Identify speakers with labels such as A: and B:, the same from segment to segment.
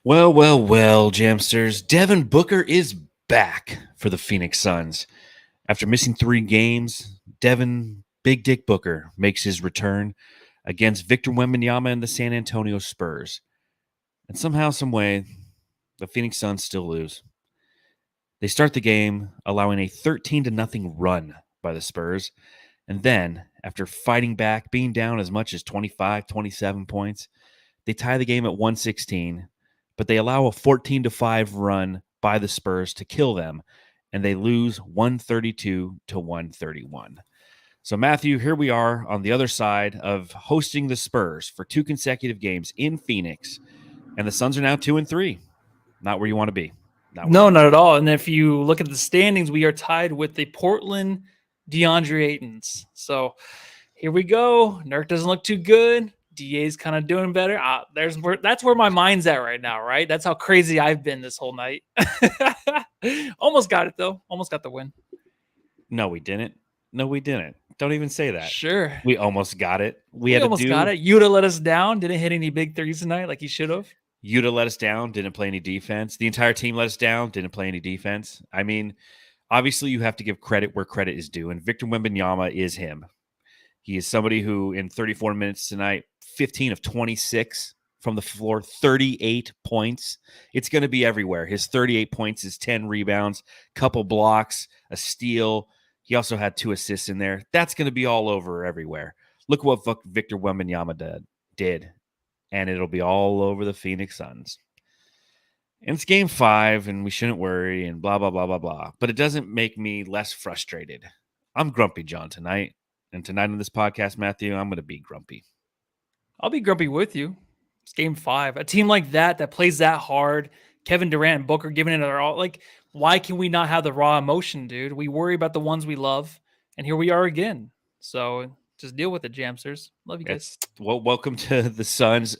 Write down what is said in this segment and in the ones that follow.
A: Well, Jamsters. Devin Booker is back for the Phoenix Suns. After missing 3 games, Devin Big Dick Booker makes his return against Victor Wembanyama and the San Antonio Spurs. And somehow, some way, the Phoenix Suns still lose. They start the game allowing a 13-0 run by the Spurs. And then, after fighting back, being down as much as 25, 27 points, they tie the game at 116. But they allow a 14-5 run by the Spurs to kill them, and they lose 132-131. So, Matthew, here we are on the other side of hosting the Spurs for 2 consecutive games in Phoenix, and the Suns are now 2-3. Not where you want to be.
B: Not at all. And if you look at the standings, we are tied with the Portland DeAndre Aytons. So, here we go. Nurk doesn't look too good. DA's kind of doing better. That's where my mind's at right now, right? That's how crazy I've been this whole night. Almost got it, though. Almost got the win.
A: No, we didn't. Don't even say that.
B: Sure.
A: We almost got it.
B: We almost got it. Yuta let us down. Didn't hit any big threes tonight like he should have.
A: Yuta let us down. Didn't play any defense. The entire team let us down. Didn't play any defense. I mean, obviously you have to give credit where credit is due, and Victor Wembanyama is him. He is somebody who, in 34 minutes tonight, 15 of 26 from the floor, 38 points. It's going to be everywhere. His 38 points is 10 rebounds, couple blocks, a steal. He also had 2 assists in there. That's going to be all over everywhere. Look what Victor Wembanyama did, and it'll be all over the Phoenix Suns. And it's game 5, and we shouldn't worry, and blah, blah, blah, blah, blah. But it doesn't make me less frustrated. I'm Grumpy John tonight. And tonight on this podcast, Matthew, I'm going to be grumpy.
B: I'll be grumpy with you. It's game 5. A team like that plays that hard, Kevin Durant and Booker giving it their all. Like, why can we not have the raw emotion, dude? We worry about the ones we love, and here we are again. So just deal with it, Jamsters. Love you guys.
A: Well, welcome to the Suns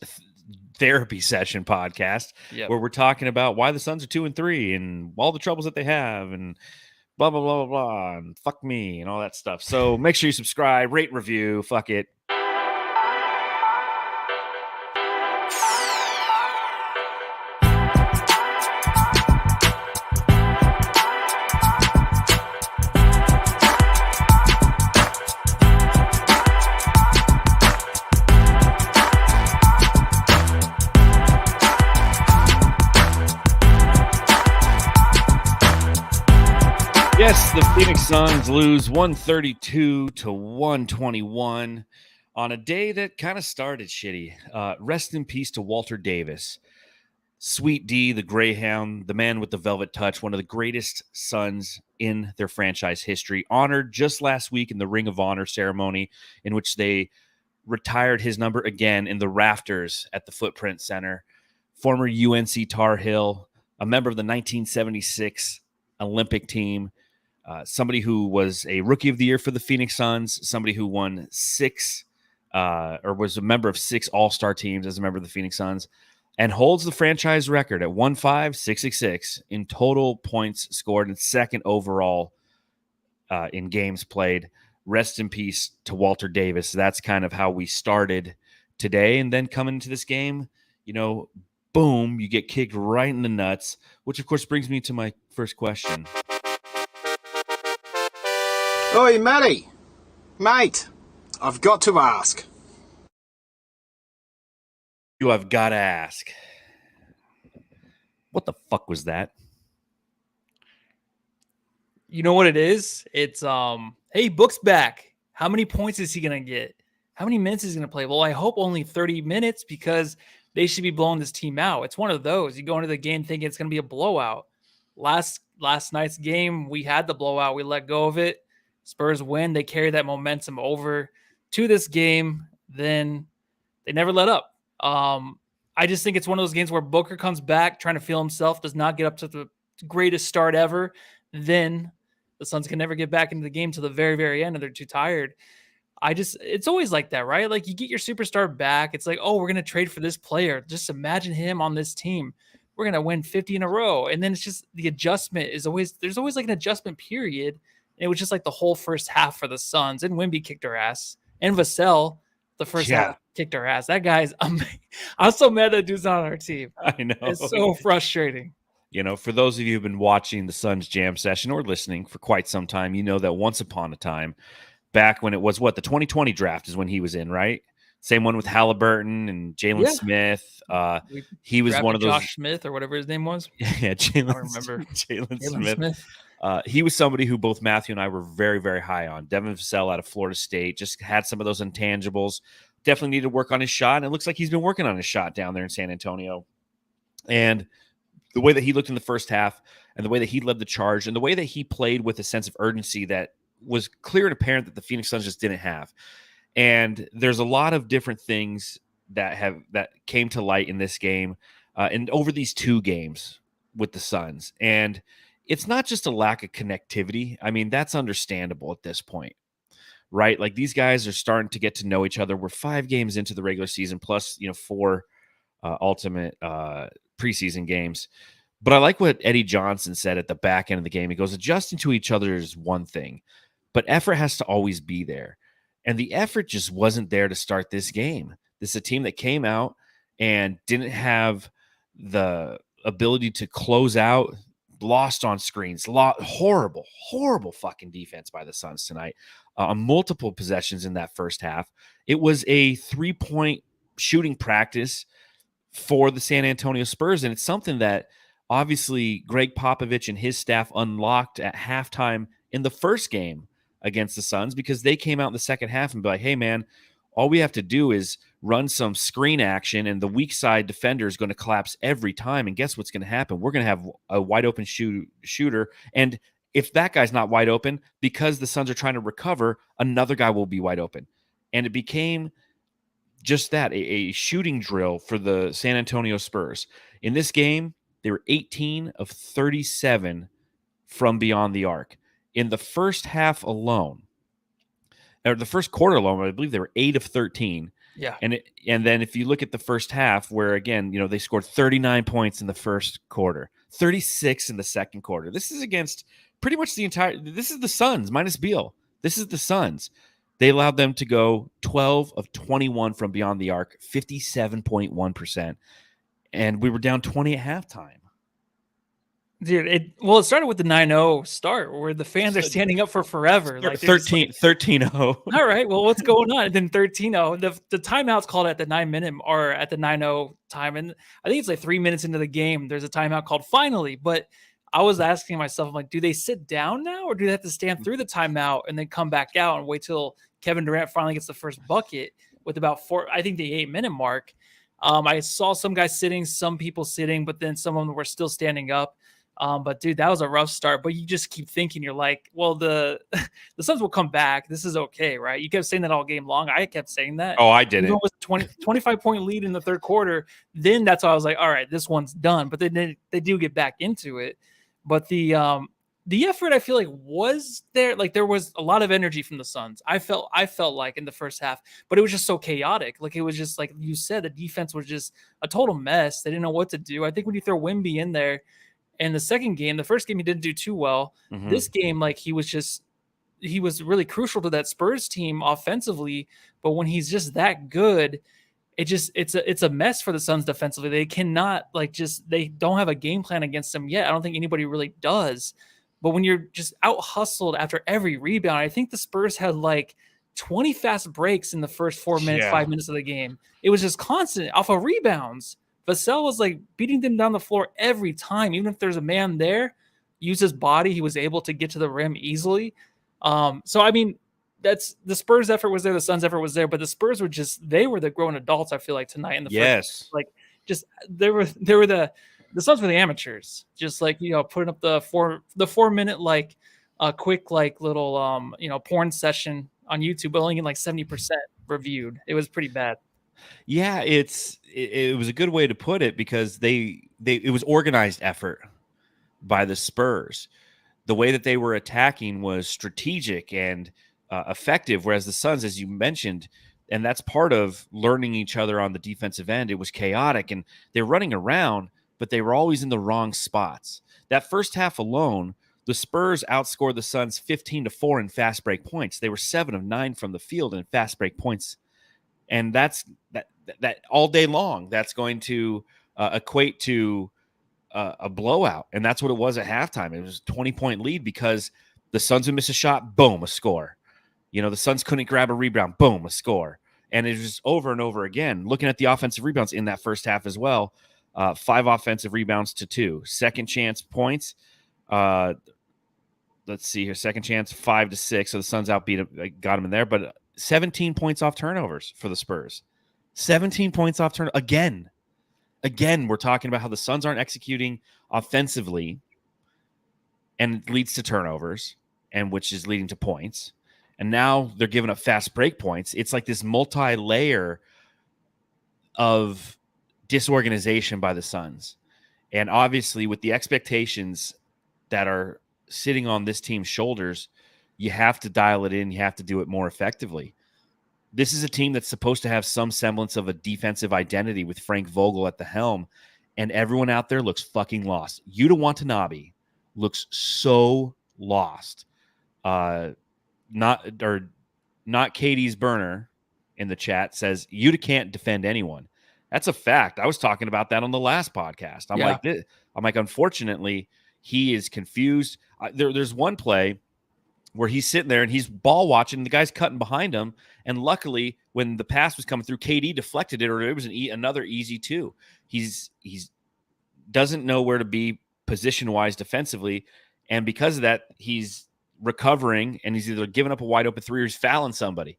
A: therapy session podcast, where we're talking about why the Suns are 2-3 and all the troubles that they have and blah, blah, blah, blah, blah, and fuck me and all that stuff. So make sure you subscribe, rate, review, fuck it. Yes, the Phoenix Suns lose 132-121 on a day that kind of started shitty. Rest in peace to Walter Davis. Sweet D, the Greyhound, the man with the velvet touch, one of the greatest Suns in their franchise history, honored just last week in the Ring of Honor ceremony in which they retired his number again in the rafters at the Footprint Center. Former UNC Tar Heel, a member of the 1976 Olympic team, somebody who was a Rookie of the Year for the Phoenix Suns, somebody who won 6 or was a member of 6 All-Star teams as a member of the Phoenix Suns, and holds the franchise record at 1,566 in total points scored and second overall in games played. Rest in peace to Walter Davis. That's kind of how we started today. And then coming into this game, boom, you get kicked right in the nuts, which of course brings me to my first question.
C: Oi, Matty. Mate, I've got to ask.
A: I've got to ask. What the fuck was that?
B: You know what it is? It's, hey, Book's back. How many points is he going to get? How many minutes is he going to play? Well, I hope only 30 minutes because they should be blowing this team out. It's one of those. You go into the game thinking it's going to be a blowout. Last night's game, we had the blowout. We let go of it. Spurs win. They carry that momentum over to this game. Then they never let up. I just think it's one of those games where Booker comes back trying to feel himself, does not get up to the greatest start ever. Then the Suns can never get back into the game to the very, very end, and they're too tired. It's always like that, right? Like you get your superstar back. It's like, oh, we're going to trade for this player. Just imagine him on this team. We're going to win 50 in a row. And then it's just the adjustment there's always like an adjustment period. And it was just like the whole first half for the Suns, and Wemby kicked our ass, and Vassell the first half kicked our ass. That guy's I'm so mad that dude's not on our team.
A: I know.
B: It's so frustrating.
A: You know, for those of you who've been watching the Suns jam session or listening for quite some time, you know that once upon a time, back when it was the 2020 draft is when he was in, right? Same one with Halliburton and Jalen Smith. He was one of those.
B: Josh Smith or whatever his name was.
A: Yeah,
B: I don't remember.
A: Jalen Smith. He was somebody who both Matthew and I were very, very high on. Devin Vassell out of Florida State just had some of those intangibles. Definitely needed to work on his shot, and it looks like he's been working on his shot down there in San Antonio. And the way that he looked in the first half and the way that he led the charge and the way that he played with a sense of urgency that was clear and apparent that the Phoenix Suns just didn't have. And there's a lot of different things that came to light in this game and over these 2 games with the Suns. And it's not just a lack of connectivity. I mean, that's understandable at this point, right? Like these guys are starting to get to know each other. We're 5 games into the regular season plus, 4 ultimate preseason games. But I like what Eddie Johnson said at the back end of the game. He goes, adjusting to each other is one thing, but effort has to always be there. And the effort just wasn't there to start this game. This is a team that came out and didn't have the ability to close out, lost on screens, horrible fucking defense by the Suns tonight on multiple possessions in that first half. It was a 3-point shooting practice for the San Antonio Spurs, and it's something that obviously Greg Popovich and his staff unlocked at halftime in the first game against the Suns because they came out in the second half and be like, hey, man, all we have to do is run some screen action and the weak side defender is going to collapse every time. And guess what's going to happen? We're going to have a wide open shooter. And if that guy's not wide open, because the Suns are trying to recover, another guy will be wide open. And it became just that, a shooting drill for the San Antonio Spurs. In this game, they were 18 of 37 from beyond the arc. In the first half alone, or the first quarter alone, I believe they were 8 of 13.
B: Yeah.
A: And then if you look at the first half, where again, they scored 39 points in the first quarter, 36 in the second quarter. This is against pretty much this is the Suns minus Beal. This is the Suns. They allowed them to go 12 of 21 from beyond the arc, 57.1%. And we were down 20 at halftime.
B: Dude, it started with the 9-0 start where the fans are standing up for forever. Like
A: 13-0.
B: All right, well, what's going on? And then 13-0. The timeout's called at the 9-minute or at the 9-0 time. And I think it's like 3 minutes into the game. There's a timeout called finally. But I was asking myself, I'm like, do they sit down now or do they have to stand through the timeout and then come back out and wait till Kevin Durant finally gets the first bucket with about I think the 8-minute mark. I saw some guys sitting, some people sitting, but then some of them were still standing up. But dude, that was a rough start. But you just keep thinking, you're like, well, the Suns will come back. This is okay, right? You kept saying that all game long. I kept saying that.
A: Oh, I didn't.
B: Even though it was 25-point lead in the third quarter. Then that's why I was like, all right, this one's done. But then they do get back into it. But the effort, I feel like, was there. Like there was a lot of energy from the Suns. I felt like in the first half, but it was just so chaotic. Like it was just like you said, the defense was just a total mess. They didn't know what to do. I think when you throw Wemby in there. And the first game, he didn't do too well. Mm-hmm. This game, like he was really crucial to that Spurs team offensively. But when he's just that good, it's a mess for the Suns defensively. They cannot they don't have a game plan against them yet. I don't think anybody really does. But when you're just out hustled after every rebound, I think the Spurs had like 20 fast breaks in the first 4 minutes, 5 minutes of the game. It was just constant off of rebounds. Vassell was like beating them down the floor every time. Even if there's a man there, use his body, he was able to get to the rim easily. So, I mean, that's the Spurs effort was there. The Suns effort was there, but the Spurs they were the grown adults, I feel like, tonight. In the first, they were the Suns were the amateurs, just like, putting up the 4 minute, quick, little, porn session on YouTube, but only getting like 70% reviewed. It was pretty bad.
A: Yeah, it was a good way to put it because it was organized effort by the Spurs. The way that they were attacking was strategic and effective, whereas the Suns, as you mentioned, and that's part of learning each other on the defensive end, it was chaotic and they're running around, but they were always in the wrong spots. That first half alone, the Spurs outscored the Suns 15-4 in fast break points. They were 7 of 9 from the field in fast break points. And that's that all day long. That's going to equate to a blowout. And that's what it was at halftime. It was a 20-point lead because the Suns would miss a shot, boom, a score. The Suns couldn't grab a rebound, boom, a score. And it was just over and over again. Looking at the offensive rebounds in that first half as well, 5 offensive rebounds to 2. Second chance points, let's see here, second chance 5 to 6. So the Suns got them in there, but 17 points off turnovers for the Spurs. 17 points off turn again. Again, we're talking about how the Suns aren't executing offensively, and it leads to turnovers, and which is leading to points. And now they're giving up fast break points. It's like this multi-layer of disorganization by the Suns. And obviously, with the expectations that are sitting on this team's shoulders, you have to dial it in. You have to do it more effectively. This is a team that's supposed to have some semblance of a defensive identity with Frank Vogel at the helm, and everyone out there looks fucking lost. Yuta Watanabe looks so lost. Not Katie's burner in the chat says Yuta can't defend anyone. That's a fact. I was talking about that on the last podcast. I'm like, unfortunately, he is confused. There's one play where he's sitting there and he's ball watching. The guy's cutting behind him, and luckily, when the pass was coming through, KD deflected it, or it was another easy 2. He's doesn't know where to be position wise defensively, and because of that, he's recovering, and he's either giving up a wide open 3 or he's fouling somebody.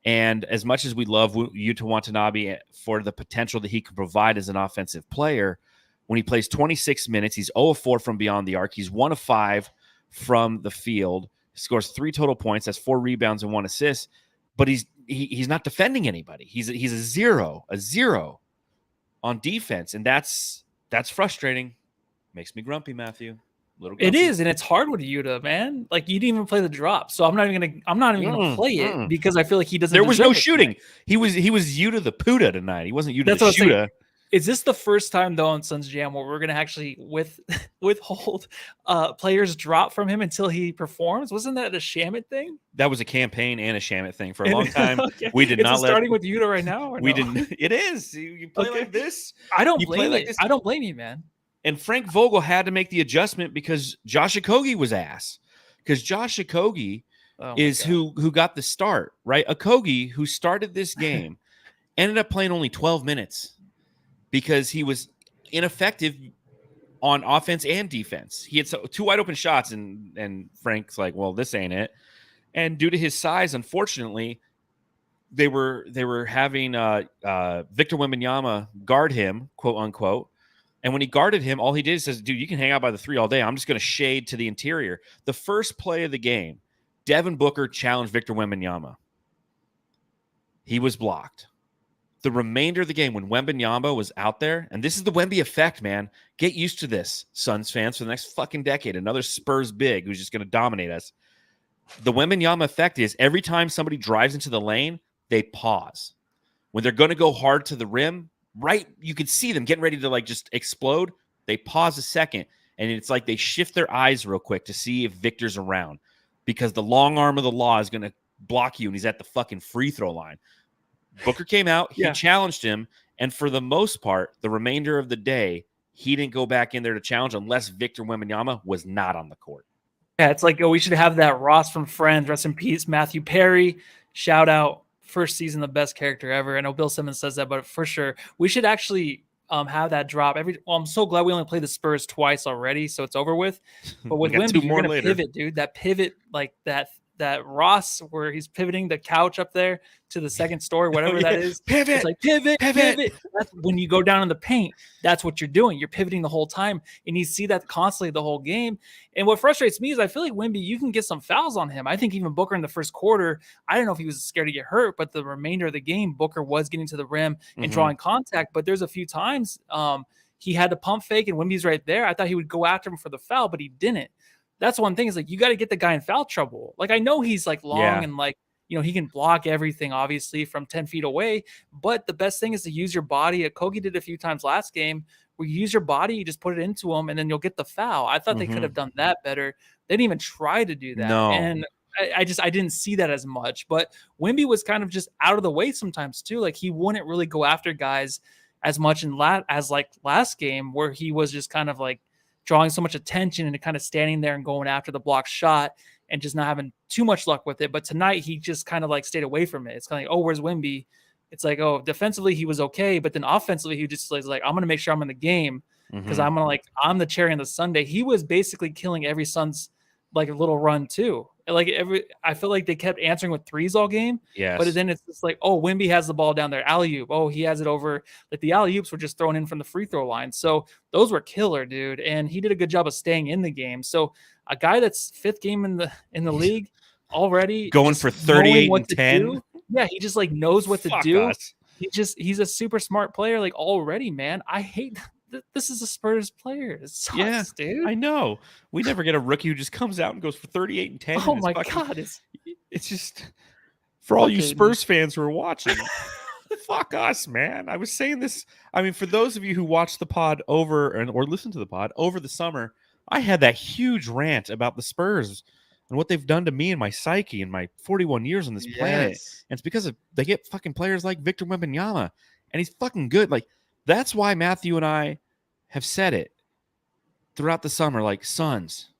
A: And as much as we love Yuta Watanabe for the potential that he can provide as an offensive player, when he plays 26 minutes, he's 0 of 4 from beyond the arc. He's 1 of 5 from the field. He scores 3 total points, has 4 rebounds and 1 assist, but he's not defending anybody. He's a zero on defense, and that's frustrating. Makes me grumpy, Matthew.
B: It is, and it's hard with Yuta, man. Like, you didn't even play the drop, so I'm not even gonna play it because I feel like he doesn't.
A: There was no shooting. He was Yuta the Puda tonight. He wasn't Yuta the shooter.
B: Is this the first time though on Suns Jam where we're gonna actually withhold players drop from him until he performs? Wasn't that a Shamit thing?
A: That was a campaign and a Shamit thing for a long time. Okay. We did not
B: starting with Yuta right now. Or
A: we
B: no?
A: didn't. It is. You play like this.
B: I don't blame you. I don't blame you, man.
A: And Frank Vogel had to make the adjustment because Josh Okogie was ass. Because Josh Okogie is who got the start, right? Okogie, who started this game, ended up playing only 12 minutes because he was ineffective on offense and defense. He had 2 wide open shots, and Frank's like, well, this ain't it. And due to his size, unfortunately, they were having Victor Wembanyama guard him, quote unquote. And when he guarded him, all he did is says, dude, you can hang out by the 3 all day. I'm just going to shade to the interior. The first play of the game, Devin Booker challenged Victor Wembanyama. He was blocked. The remainder of the game, when Wembanyama was out there, and this is the Wemby effect, man. Get used to this, Suns fans, for the next fucking decade. Another Spurs big who's just going to dominate us. The Wembanyama effect is every time somebody drives into the lane, they pause. When they're going to go hard to the rim, right, you could see them getting ready to like just explode. They pause a second, and it's like they shift their eyes real quick to see if Victor's around, because the long arm of the law is going to block you, and he's at the fucking free throw line. Booker came out, he challenged him, and for the most part, the remainder of the day, he didn't go back in there to challenge unless Victor Wembanyama was not on the court.
B: Yeah, it's like, we should have that Ross from Friends, rest in peace, Matthew Perry, shout out. First season, the best character ever. I know Bill Simmons says that, but for sure, we should actually have that drop. I'm so glad we only played the Spurs twice already, so it's over with. But with Wemby, you're gonna pivot, dude. That pivot, like that Ross where he's pivoting the couch up there to the second story, whatever that is.
A: Pivot.
B: It's like pivot. That's when you go down in the paint. That's what you're doing. You're pivoting the whole time, and you see that constantly the whole game. And what frustrates me is I feel like Wemby, you can get some fouls on him. I think even Booker in the first quarter, I don't know if he was scared to get hurt, but the remainder of the game, Booker was getting to the rim and drawing contact. But there's a few times he had to pump fake, and Wemby's right there. I thought he would go after him for the foul, but he didn't. That's one thing, is like, you got to get the guy in foul trouble. Like, I know he's like long and like, he can block everything obviously from 10 feet away, but the best thing is to use your body. Kogi did a few times last game where you use your body, you just put it into him, and then you'll get the foul. I thought they could have done that better. They didn't even try to do that.
A: No.
B: And I didn't see that as much. But Wemby was kind of just out of the way sometimes too. Like he wouldn't really go after guys as much as like last game, where he was just kind of like drawing so much attention and kind of standing there and going after the block shot and just not having too much luck with it. But tonight he just kind of like stayed away from it. It's kind of like, oh, where's Wemby? It's like, oh, defensively he was okay, but then offensively he just was like, I'm gonna make sure I'm in the game because I'm the cherry on the sundae. He was basically killing every Suns like a little run too. Like I feel like they kept answering with threes all game.
A: Yes.
B: But then it's just like, oh, Wemby has the ball down there, alley-oop. Oh, he has it over. Like the alley-oops were just thrown in from the free throw line. So those were killer, dude. And he did a good job of staying in the game. So a guy that's fifth game in the league already
A: going for 38 and 10.
B: Yeah, he just like knows what to do.
A: Us.
B: He's a super smart player like already, man. I hate this is a Spurs player. It sucks, dude.
A: I know. We never get a rookie who just comes out and goes for 38 and 10.
B: Oh my God.
A: It's just for all you Spurs fans who are watching. Fuck us, man. I was saying this. I mean, for those of you who watched the pod or listened to the pod over the summer, I had that huge rant about the Spurs and what they've done to me and my psyche in my 41 years on this planet. And it's because they get fucking players like Victor Wembanyama, and he's fucking good. Like, that's why Matthew and I have said it throughout the summer. Like, Suns,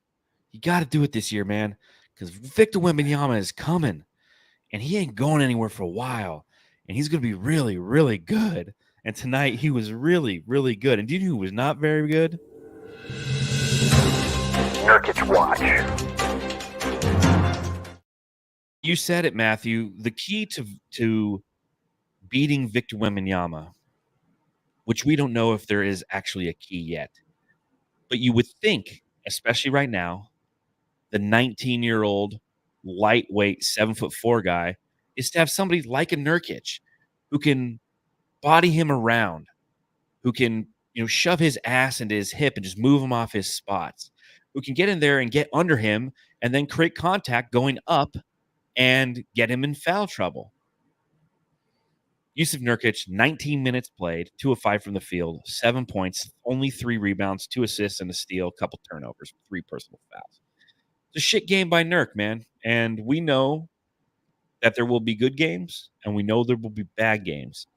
A: you got to do it this year, man, because Victor Wembanyama is coming, and he ain't going anywhere for a while, and he's going to be really, really good. And tonight, he was really, really good. And do you know who was not very good?
D: Nurkic watch.
A: You said it, Matthew. The key to beating Victor Wembanyama, which we don't know if there is actually a key yet, but you would think, especially right now, the 19-year-old lightweight 7'4" guy is to have somebody like a Nurkic who can body him around, who can shove his ass into his hip and just move him off his spots, who can get in there and get under him and then create contact going up and get him in foul trouble. Yusef Nurkic, 19 minutes played, 2 of 5 from the field, 7 points, only 3 rebounds, 2 assists and a steal, a couple turnovers, 3 personal fouls. It's a shit game by Nurk, man. And we know that there will be good games, and we know there will be bad games.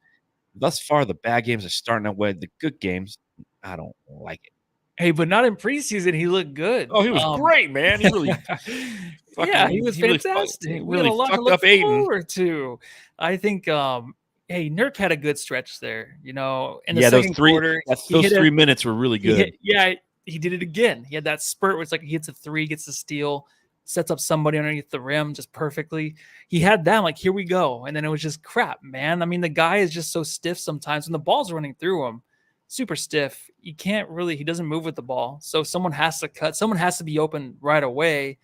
A: Thus far, the bad games are starting out with the good games. I don't like it.
B: Hey, but not in preseason. He looked good.
A: Oh, he was great, man. He really,
B: he was fantastic.
A: He
B: we had a lot to look forward to. I think, hey, Nurk had a good stretch there. In the second quarter,
A: those 3 minutes were really good.
B: He did it again. He had that spurt where it's like he hits a 3, gets a steal, sets up somebody underneath the rim just perfectly. He had that, like, here we go. And then it was just crap, man. I mean, the guy is just so stiff sometimes when the ball's running through him. Super stiff. He doesn't move with the ball. So someone has to cut. Someone has to be open right away.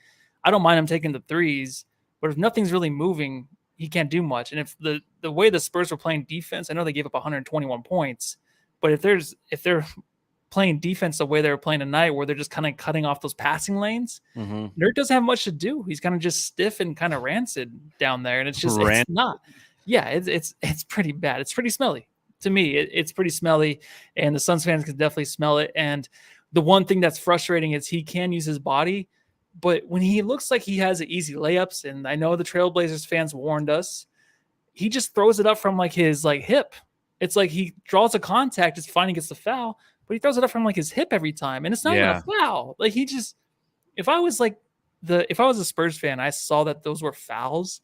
B: I don't mind him taking the threes, but if nothing's really moving, he can't do much. And if the way the Spurs were playing defense, I know they gave up 121 points, but if they're playing defense the way they were playing tonight, where they're just kind of cutting off those passing lanes, Nurk doesn't have much to do. He's kind of just stiff and kind of rancid down there, and it's just it's not. Yeah, it's pretty bad. It's pretty smelly. To me, it's pretty smelly, and the Suns fans can definitely smell it. And the one thing that's frustrating is he can use his body, but when he looks like he has easy layups, and I know the Trailblazers fans warned us, he just throws it up from like his hip. It's like he draws a contact, it's fine, he gets the foul, but he throws it up from like his hip every time, and it's not even a foul. Like if I was a Spurs fan, I saw that those were fouls.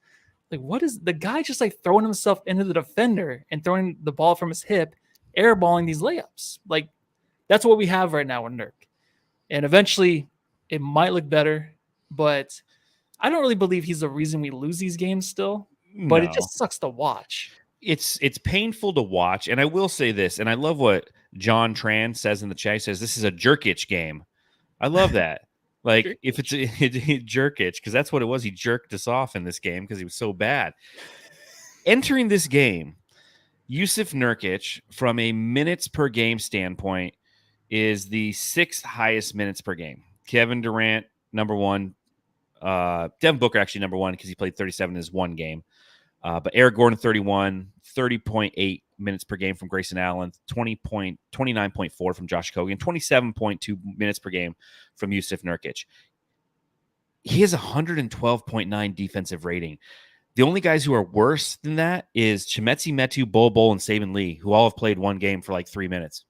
B: Like, what is the guy just like throwing himself into the defender and throwing the ball from his hip, airballing these layups? Like, that's what we have right now with Nurk. And eventually it might look better, but I don't really believe he's the reason we lose these games still. But it just sucks to watch.
A: It's painful to watch. And I will say this, and I love what John Tran says in the chat. He says, this is a jerkich game. I love that. Like, if it's a jerkich, because that's what it was. He jerked us off in this game because he was so bad. Entering this game, Yusef Nurkic, from a minutes per game standpoint, is the 6th highest minutes per game. Kevin Durant, number 1. Devin Booker, actually, number 1, because he played 37 in his one game. But Eric Gordon, 31, 30.8 minutes per game from Grayson Allen, 29.4 from Josh Kogan, 27.2 minutes per game from Yusef Nurkic. he has 112.9 defensive rating. The only guys who are worse than that is Chimezie Metu, Bol Bol, and Saban Lee, who all have played one game for like 3 minutes.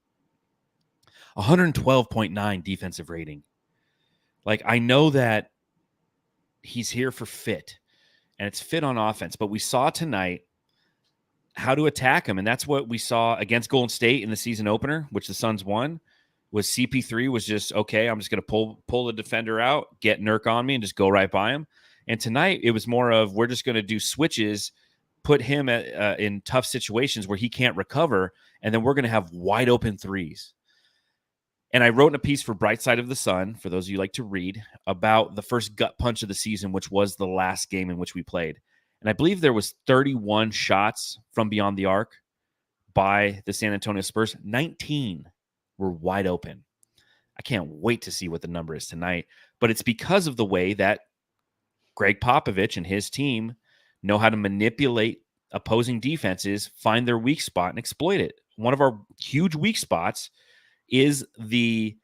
A: 112.9 defensive rating. Like, I know that he's here for fit, and it's fit on offense, but we saw tonight how to attack him, and that's what we saw against Golden State in the season opener, which the Suns won. Was CP3 was just, okay, I'm just going to pull the defender out, get Nurk on me, and just go right by him. And tonight it was more of, we're just going to do switches, put him in tough situations where he can't recover, and then we're going to have wide open threes. And I wrote in a piece for Bright Side of the Sun, for those of you who like to read, about the first gut punch of the season, which was the last game in which we played. And I believe there was 31 shots from beyond the arc by the San Antonio Spurs. 19 were wide open. I can't wait to see what the number is tonight. But it's because of the way that Greg Popovich and his team know how to manipulate opposing defenses, find their weak spot, and exploit it. One of our huge weak spots is the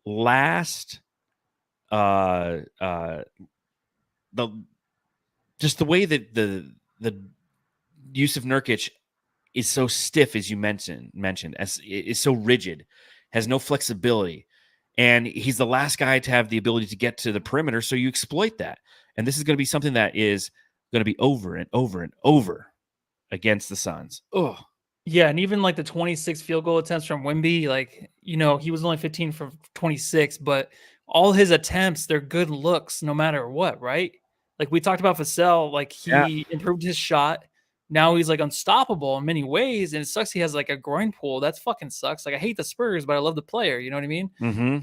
A: last just the way that the Yusef Nurkic is so stiff, as you mentioned, as is so rigid, has no flexibility, and he's the last guy to have the ability to get to the perimeter. So you exploit that, and this is going to be something that is going to be over and over and over against the Suns. Oh,
B: yeah, and even like the 26 field goal attempts from Wemby, like, you know, he was only 15 for 26, but all his attempts, they're good looks no matter what, right? Like we talked about Vassell, like he improved his shot. Now he's like unstoppable in many ways, and it sucks he has like a groin pull. That fucking sucks. Like I hate the Spurs, but I love the player. You know what I mean?
A: mm-hmm.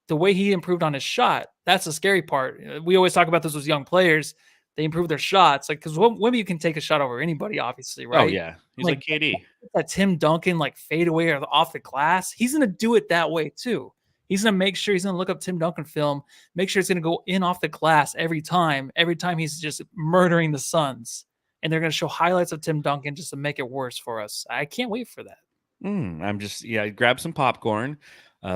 B: The way he improved on his shot, that's the scary part. We always talk about this with young players. They improve their shots. Like, because Wemby can take a shot over anybody, obviously, right?
A: Oh, yeah. He's like KD.
B: That Tim Duncan, like, fade away or off the glass, he's going to do it that way, too. He's going to make sure he's going to look up Tim Duncan film, make sure it's going to go in off the glass every time he's just murdering the Suns. And they're going to show highlights of Tim Duncan just to make it worse for us. I can't wait for that.
A: I'm just, grab some popcorn,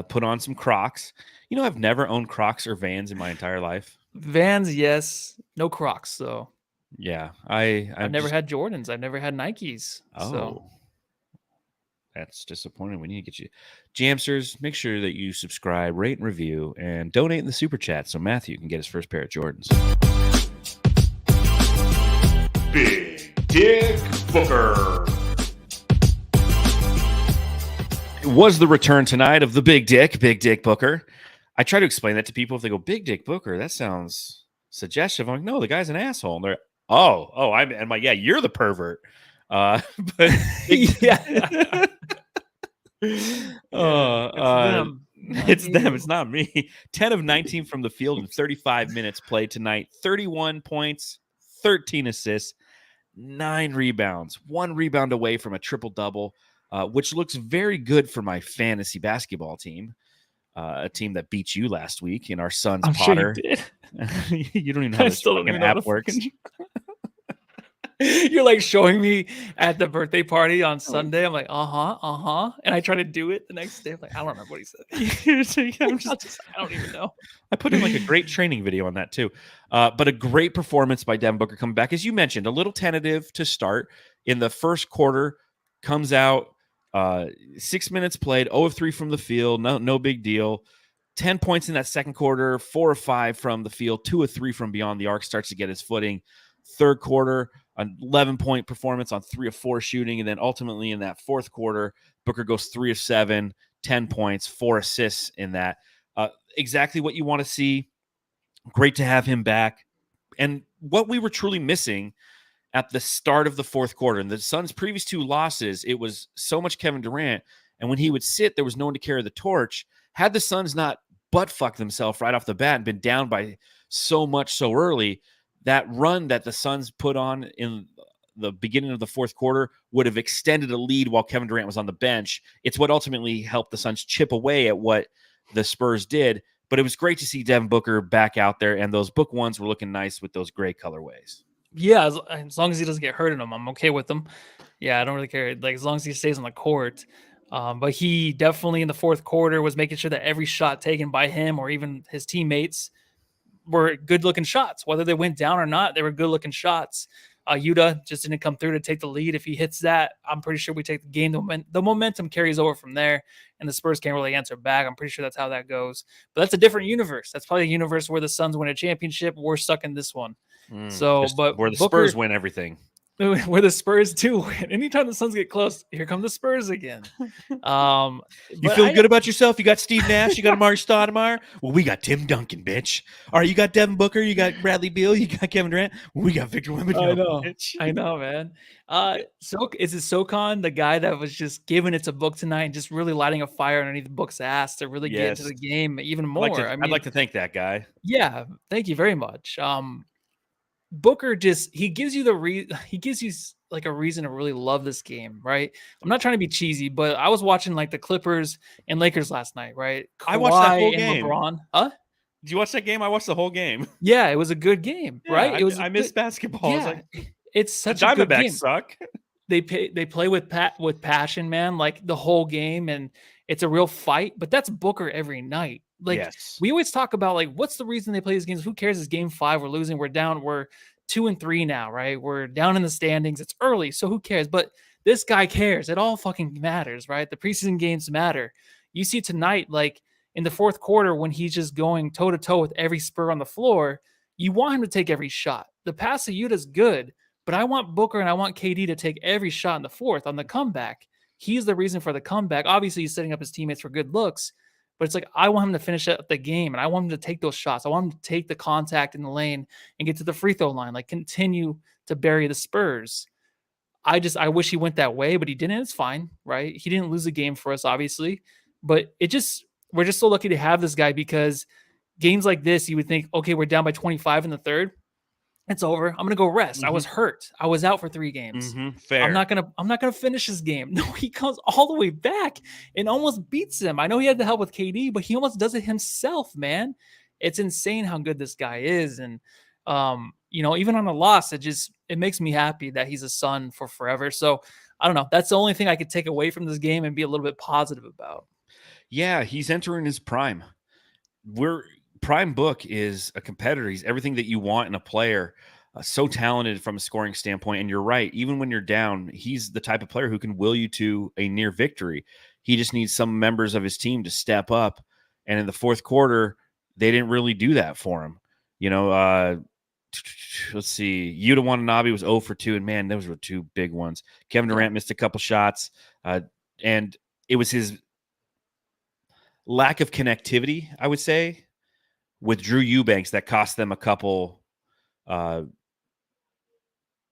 A: put on some Crocs. You know, I've never owned Crocs or Vans in my entire life.
B: Vans, yes. No Crocs, though.
A: Yeah.
B: I've never had Jordans. I've never had Nikes.
A: Oh.
B: So.
A: That's disappointing. We need to get you. Jamsters, make sure that you subscribe, rate, and review, and donate in the super chat so Matthew can get his first pair of Jordans.
D: Big Dick Booker.
A: It was the return tonight of the Big Dick Booker. I try to explain that to people. If they go, Big Dick Booker, that sounds suggestive. I'm like, no, the guy's an asshole. And they're, I'm like, yeah, you're the pervert. But
B: Yeah.
A: It's them. It's not me. 10 of 19 from the field in 35 minutes played tonight. 31 points, 13 assists, 9 rebounds. 1 rebound away from a triple-double, which looks very good for my fantasy basketball team. A team that beat you last week in our son's Potter.
B: Sure you did.
A: You don't even know how this fucking app works.
B: You're like showing me at the birthday party on Sunday. I'm like, and I try to do it the next day. I'm like, I don't remember what he said. I don't even know.
A: I put in like a great training video on that too. But a great performance by Devin Booker coming back. As you mentioned, a little tentative to start in the first quarter, comes out 6 minutes played, 0 of 3 from the field. No big deal. 10 points in that second quarter, 4 of 5 from the field, 2 of 3 from beyond the arc, starts to get his footing. Third quarter, an 11-point performance on 3 of 4 shooting. And then ultimately in that fourth quarter, Booker goes 3 of 7, 10 points, 4 assists in that. Exactly what you want to see. Great to have him back. And what we were truly missing at the start of the fourth quarter, in the Suns' previous 2 losses, it was so much Kevin Durant. And when he would sit, there was no one to carry the torch. Had the Suns not butt-fucked themselves right off the bat and been down by so much so early, that run that the Suns put on in the beginning of the fourth quarter would have extended a lead while Kevin Durant was on the bench. It's what ultimately helped the Suns chip away at what the Spurs did. But it was great to see Devin Booker back out there, and those book ones were looking nice with those gray colorways.
B: Yeah, as long as he doesn't get hurt in them, I'm okay with them. Yeah, I don't really care. Like, as long as he stays on the court. But he definitely in the fourth quarter was making sure that every shot taken by him or even his teammates were good looking shots. Whether they went down or not, they were good looking shots. Yuta just didn't come through to take the lead. If he hits that, I'm pretty sure we take the game. The momentum carries over from there, and the Spurs can't really answer back. I'm pretty sure that's how that goes. But that's a different universe. That's probably a universe where the Suns win a championship. We're stuck in this one. But
A: where the
B: Booker,
A: Spurs win everything.
B: Where the Spurs do win. Anytime the Suns get close, here come the Spurs again.
A: You feel good about yourself? You got Steve Nash, you got Amari Stoudemire. Well, we got Tim Duncan, bitch. All right, you got Devin Booker, you got Bradley Beal, you got Kevin Durant. Well, we got Victor Wembanyama.
B: I know, man. So is it SoCon, the guy that was just giving it to Book tonight and just really lighting a fire underneath Book's ass to really get into the game even more?
A: I'd like to thank that guy.
B: Yeah, thank you very much. Booker he gives you like a reason to really love this game, right? I'm not trying to be cheesy, but I was watching like the Clippers and Lakers last night, right?
A: I watched that whole game.
B: LeBron.
A: Did you watch that game? I watched the whole game.
B: Yeah, it was a good game, right?
A: I miss basketball.
B: Yeah, it's such a good game.
A: Suck.
B: They play with passion, man, like the whole game, and it's a real fight. But that's Booker every night. Like we always talk about, like, what's the reason they play these games? Who cares? It's game 5. We're losing. We're down. We're 2-3 now, right? We're down in the standings. It's early, so who cares? But this guy cares. It all fucking matters, right? The preseason games matter. You see tonight, like in the fourth quarter, when he's just going toe to toe with every Spur on the floor, you want him to take every shot. The pass to Utah's good, but I want Booker and I want KD to take every shot in the fourth on the comeback. He's the reason for the comeback. Obviously, he's setting up his teammates for good looks. But it's like, I want him to finish up the game, and I want him to take those shots. I want him to take the contact in the lane and get to the free throw line, like continue to bury the Spurs. I wish he went that way, but he didn't. It's fine, right? He didn't lose a game for us, obviously. But we're just so lucky to have this guy, because games like this, you would think, okay, we're down by 25 in the third. It's over. I'm gonna go rest. I was hurt. I was out for 3 games.
A: Fair.
B: I'm not gonna finish this game. No, he comes all the way back and almost beats him. I know he had the help with KD, but he almost does it himself, man. It's insane how good this guy is. And even on a loss, it makes me happy that he's a Sun for forever. So I don't know. That's the only thing I could take away from this game and be a little bit positive about.
A: Yeah, he's entering his prime. Prime Book is a competitor. He's everything that you want in a player. So talented from a scoring standpoint. And you're right. Even when you're down, he's the type of player who can will you to a near victory. He just needs some members of his team to step up. And in the fourth quarter, they didn't really do that for him. Let's see. Yuta Watanabe was 0 for 2. And man, those were 2 big ones. Kevin Durant missed a couple shots. And it was his lack of connectivity, I would say, with Drew Eubanks that cost them a couple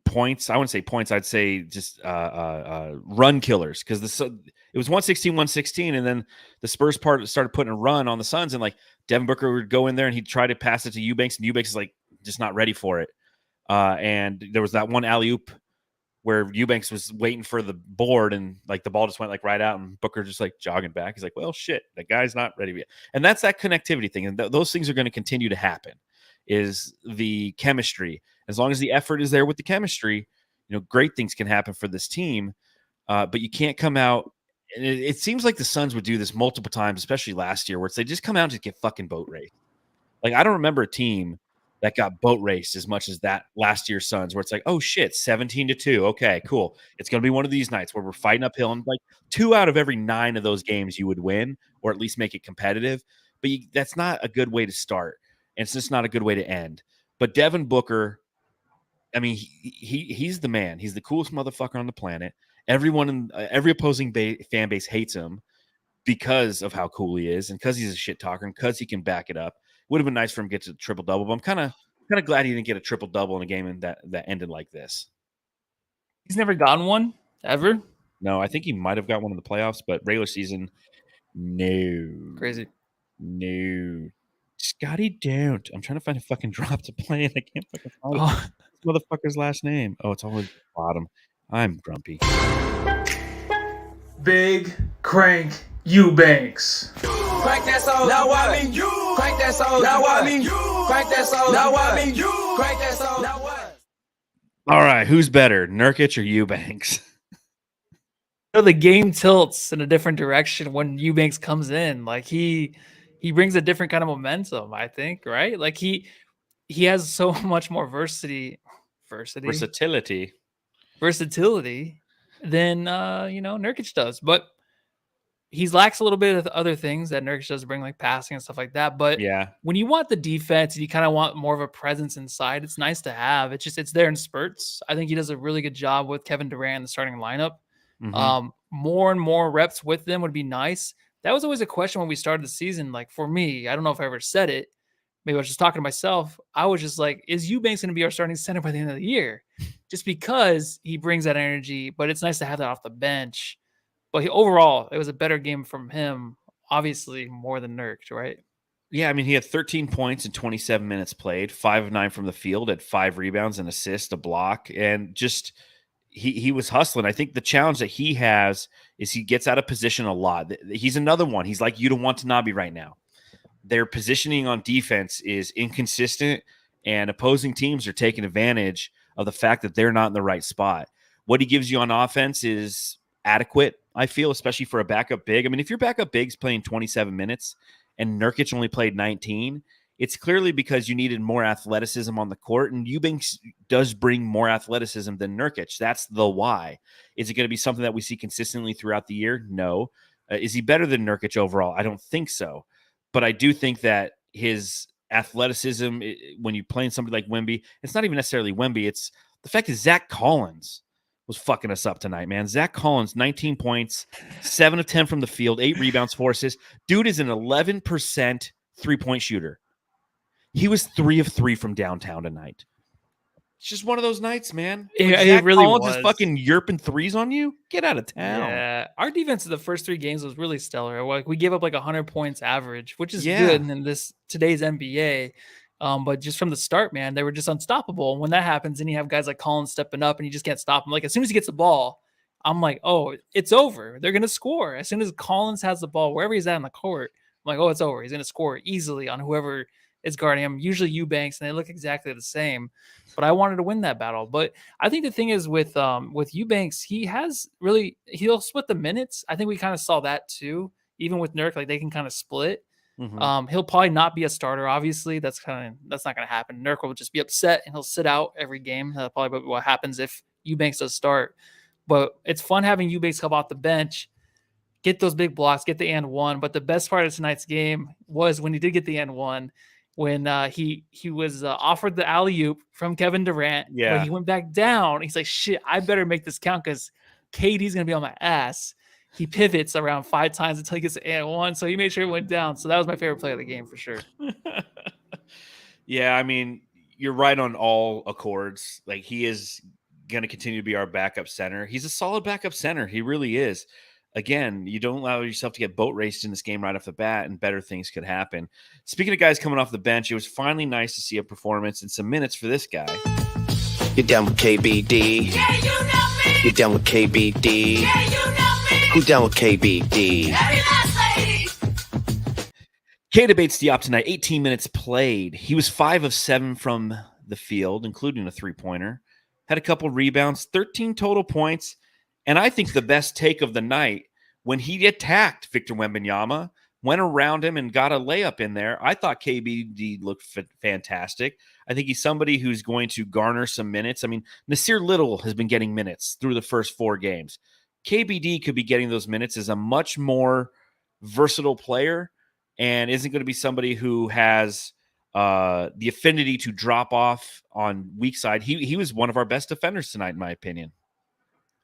A: points. I wouldn't say points. I'd say just run killers, because it was 116, and then the Spurs part started putting a run on the Suns, and like Devin Booker would go in there and he'd try to pass it to Eubanks, and Eubanks is like just not ready for it. And there was that one alley-oop where Eubanks was waiting for the board, and like the ball just went like right out, and Booker just like jogging back. He's like, well, shit, that guy's not ready yet. And that's that connectivity thing. And those things are going to continue to happen, is the chemistry. As long as the effort is there with the chemistry, great things can happen for this team. But you can't come out. And it seems like the Suns would do this multiple times, especially last year, where they just come out and just get fucking boat raced. Like, I don't remember a team that got boat raced as much as that last year's Suns, where it's like, oh shit, 17-2. Okay, cool. It's going to be one of these nights where we're fighting uphill, and like 2 out of every 9 of those games you would win, or at least make it competitive. But that's not a good way to start, and it's just not a good way to end. But Devin Booker, I mean, he's the man. He's the coolest motherfucker on the planet. Everyone in every opposing fan base hates him because of how cool he is, and because he's a shit talker, and because he can back it up. Would have been nice for him to get to a triple-double, but I'm kind of glad he didn't get a triple-double in a game that ended like this.
B: He's never gotten one, ever?
A: No, I think he might have got one in the playoffs, but regular season, no.
B: Crazy.
A: No. Scotty don't. I'm trying to find a fucking drop to play, and I can't fucking find this motherfucker's last name. Oh, it's always the bottom. I'm grumpy.
E: Big Crank Eubanks.
F: Crank that soul. Now I mean you. Crank that soul. Now I mean you. Crank that soul. Now I mean you. Crank that soul. Now what?
A: All right, who's better, Nurkic or Eubanks?
B: The game tilts in a different direction when Eubanks comes in. Like he brings a different kind of momentum, I think, right? Like he has so much more
A: Versatility.
B: than Nurkic does. But he's lacks a little bit of other things that Nurkic does bring, like passing and stuff like that. But
A: Yeah.
B: when you want the defense and you kind of want more of a presence inside, it's nice to have. It's there in spurts. I think he does a really good job with Kevin Durant in the starting lineup.
A: Mhm.
B: More and more reps with them would be nice. That was always a question when we started the season. Like for me, I don't know if I ever said it. Maybe I was just talking to myself. I was just like, is Eubanks going to be our starting center by the end of the year? Just because he brings that energy, but it's nice to have that off the bench. But overall, it was a better game from him, obviously more than Nurkic, right?
A: Yeah, I mean, he had 13 points in 27 minutes played, 5 of 9 from the field, had 5 rebounds, an assist, a block, and just he was hustling. I think the challenge that he has is he gets out of position a lot. He's another one. He's like Yuta Watanabe right now. Their positioning on defense is inconsistent, and opposing teams are taking advantage of the fact that they're not in the right spot. What he gives you on offense is adequate, I feel, especially for a backup big. I mean, if your backup big's playing 27 minutes and Nurkic only played 19, it's clearly because you needed more athleticism on the court, and Eubanks does bring more athleticism than Nurkic. That's the why. Is it going to be something that we see consistently throughout the year? No. Is he better than Nurkic overall? I don't think so. But I do think that his athleticism, when you're playing somebody like Wemby, it's not even necessarily Wemby. It's the fact that Zach Collins was fucking us up tonight, man. Zach Collins, 19 points, 7 of 10 from the field, 8 rebounds, 4 assists. Dude is an 11% three-point shooter. He was 3 of 3 from downtown tonight. It's just one of those nights, man. When Zach
B: really
A: Collins
B: was.
A: is fucking yerping threes on you, get out of town.
B: Yeah, our defense in the first 3 games was really stellar. Like we gave up like 100 points average, which is
A: Yeah.
B: good in today's NBA. But just from the start, man, they were just unstoppable. And when that happens, then you have guys like Collins stepping up, and you just can't stop him. Like as soon as he gets the ball, I'm like, oh, it's over. They're gonna score as soon as Collins has the ball, wherever he's at on the court. I'm like, oh, it's over. He's gonna score easily on whoever is guarding him. Usually Eubanks, and they look exactly the same. But I wanted to win that battle. But I think the thing is with Eubanks, he'll split the minutes. I think we kind of saw that too. Even with Nurk, like they can kind of split.
A: Mhm.
B: He'll probably not be a starter. Obviously, that's not going to happen. Nurk will just be upset and he'll sit out every game. That's probably what happens if Eubanks does start. But it's fun having Eubanks come off the bench, get those big blocks, get the and one. But the best part of tonight's game was when he did get the and one, when he was offered the alley-oop from Kevin Durant.
A: Yeah.
B: When he went back down, he's like, shit, I better make this count because KD's going to be on my ass. He pivots around 5 times until he gets the and one. So he made sure he went down. So that was my favorite play of the game for sure.
A: Yeah, I mean, you're right on all accords. Like he is going to continue to be our backup center. He's a solid backup center. He really is. Again, you don't allow yourself to get boat raced in this game right off the bat, and better things could happen. Speaking of guys coming off the bench, it was finally nice to see a performance and some minutes for this guy.
F: You're down with KBD.
G: Yeah, you know me.
F: You're down with KBD.
G: Yeah, you know me.
F: Who down with KBD?
G: Every last lady.
A: Keita Bates-Diop tonight, 18 minutes played. He was 5 of 7 from the field, including a three-pointer. Had a couple rebounds, 13 total points. And I think the best take of the night, when he attacked Victor Wembanyama, went around him and got a layup in there. I thought KBD looked fantastic. I think he's somebody who's going to garner some minutes. I mean, Nasir Little has been getting minutes through the first 4 games. KBD could be getting those minutes as a much more versatile player and isn't going to be somebody who has the affinity to drop off on weak side. He was one of our best defenders tonight, in my opinion.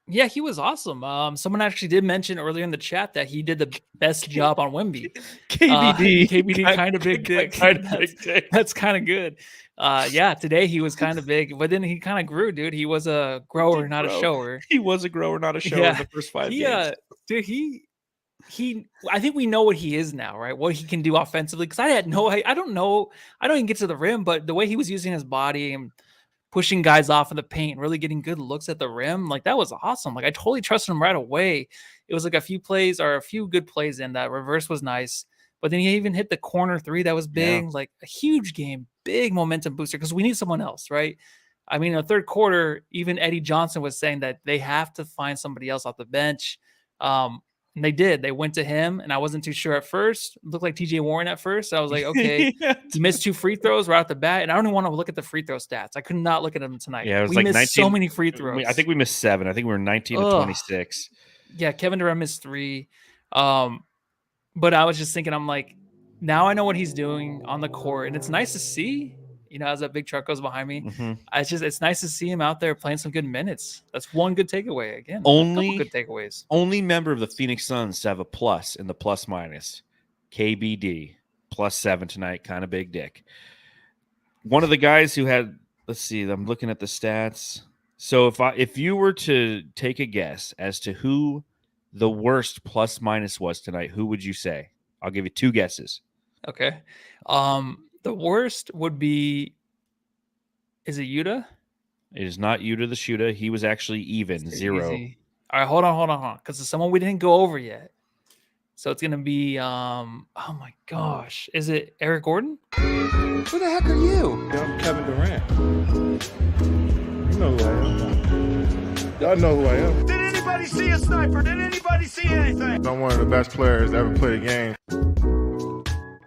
B: Yeah, he was awesome. Someone actually did mention earlier in the chat that he did the best job on Wemby. KBD kind of big dick. That's kind of good. Yeah, today he was kind of big, but then he kind of grew, dude. He was a grower, not a shower.
A: He was a grower, not a shower in the first 5 games.
B: Dude, he I think we know what he is now, right? What he can do offensively. Because I don't know. I don't even get to the rim, but the way he was using his body and pushing guys off in the paint, really getting good looks at the rim. Like that was awesome. Like I totally trusted him right away. It was like a few good plays in that reverse was nice. But then he even hit the corner 3. That was big, like a huge game, big momentum booster because we need someone else, right? I mean, in the third quarter, even Eddie Johnson was saying that they have to find somebody else off the bench. And they did. They went to him, and I wasn't too sure at first. It looked like TJ Warren at first. I was like, okay, he missed 2 free throws right off the bat, and I don't even want to look at the free throw stats. I could not look at them tonight.
A: Yeah, it was
B: we
A: like
B: missed
A: 19,
B: so many free throws.
A: I think we missed 7. I think we were 19 to 26.
B: Yeah, Kevin Durant missed 3. But I was just thinking, I'm like, now I know what he's doing on the court, and it's nice to see. As that big truck goes behind me, it's nice to see him out there playing some good minutes. That's one good takeaway. Again, a couple good takeaways.
A: Only member of the Phoenix Suns to have a plus in the plus minus. KBD +7 tonight, kind of big dick. One of the guys who had, let's see, I'm looking at the stats. So if you were to take a guess as to who the worst plus minus was tonight, who would you say? I'll give you 2 guesses.
B: Okay. The worst would be, is it Yuta?
A: It is not Yuta the shooter. He was actually even, 0.
B: Easy. All right, hold on. Because it's someone we didn't go over yet. So it's gonna be oh my gosh. Is it Eric Gordon?
F: Who the heck are you?
H: I'm Kevin Durant. You know who I am. Y'all know who I am.
C: Did anybody see a sniper? Did anybody see anything?
H: I'm one of the best players to ever play the game.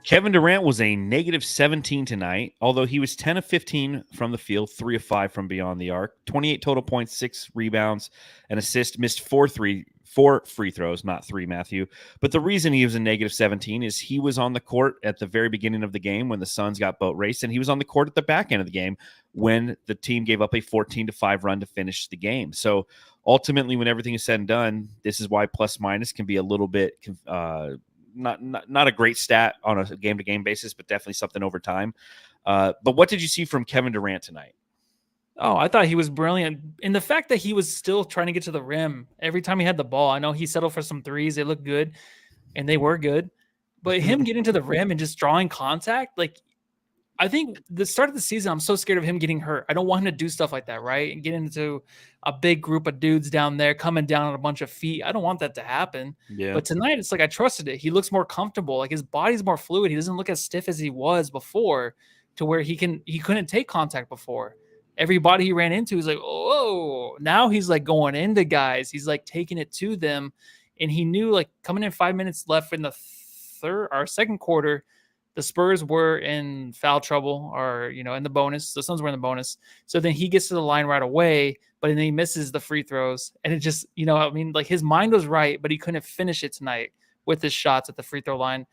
A: Kevin Durant was a -17 tonight, although he was 10 of 15 from the field, 3 of 5 from beyond the arc, 28 total points, 6 rebounds, an assist, missed 4 free throws, not 3, Matthew. But the reason he was a -17 is he was on the court at the very beginning of the game when the Suns got boat raced, and he was on the court at the back end of the game when the team gave up a 14-5 run to finish the game. So ultimately, when everything is said and done, this is why plus minus can be a little bit not a great stat on a game-to-game basis, but definitely something over time. But what did you see from Kevin Durant tonight?
B: Oh, I thought he was brilliant. And the fact that he was still trying to get to the rim every time he had the ball. I know he settled for some threes. They looked good, and they were good. But him getting to the rim and just drawing contact, like, I think the start of the season, I'm so scared of him getting hurt. I don't want him to do stuff like that, right? And get into a big group of dudes down there coming down on a bunch of feet. I don't want that to happen.
A: Yeah.
B: But tonight, it's like I trusted it. He looks more comfortable. Like his body's more fluid. He doesn't look as stiff as he was before, to where he couldn't take contact before. Everybody he ran into was like, oh, now he's like going into guys. He's like taking it to them. And he knew, like, coming in 5 minutes left in the second quarter, the Spurs were in foul trouble, or, in the bonus. The Suns were in the bonus. So then he gets to the line right away, but then he misses the free throws. And it just, like his mind was right, but he couldn't finish it tonight with his shots at the free throw line.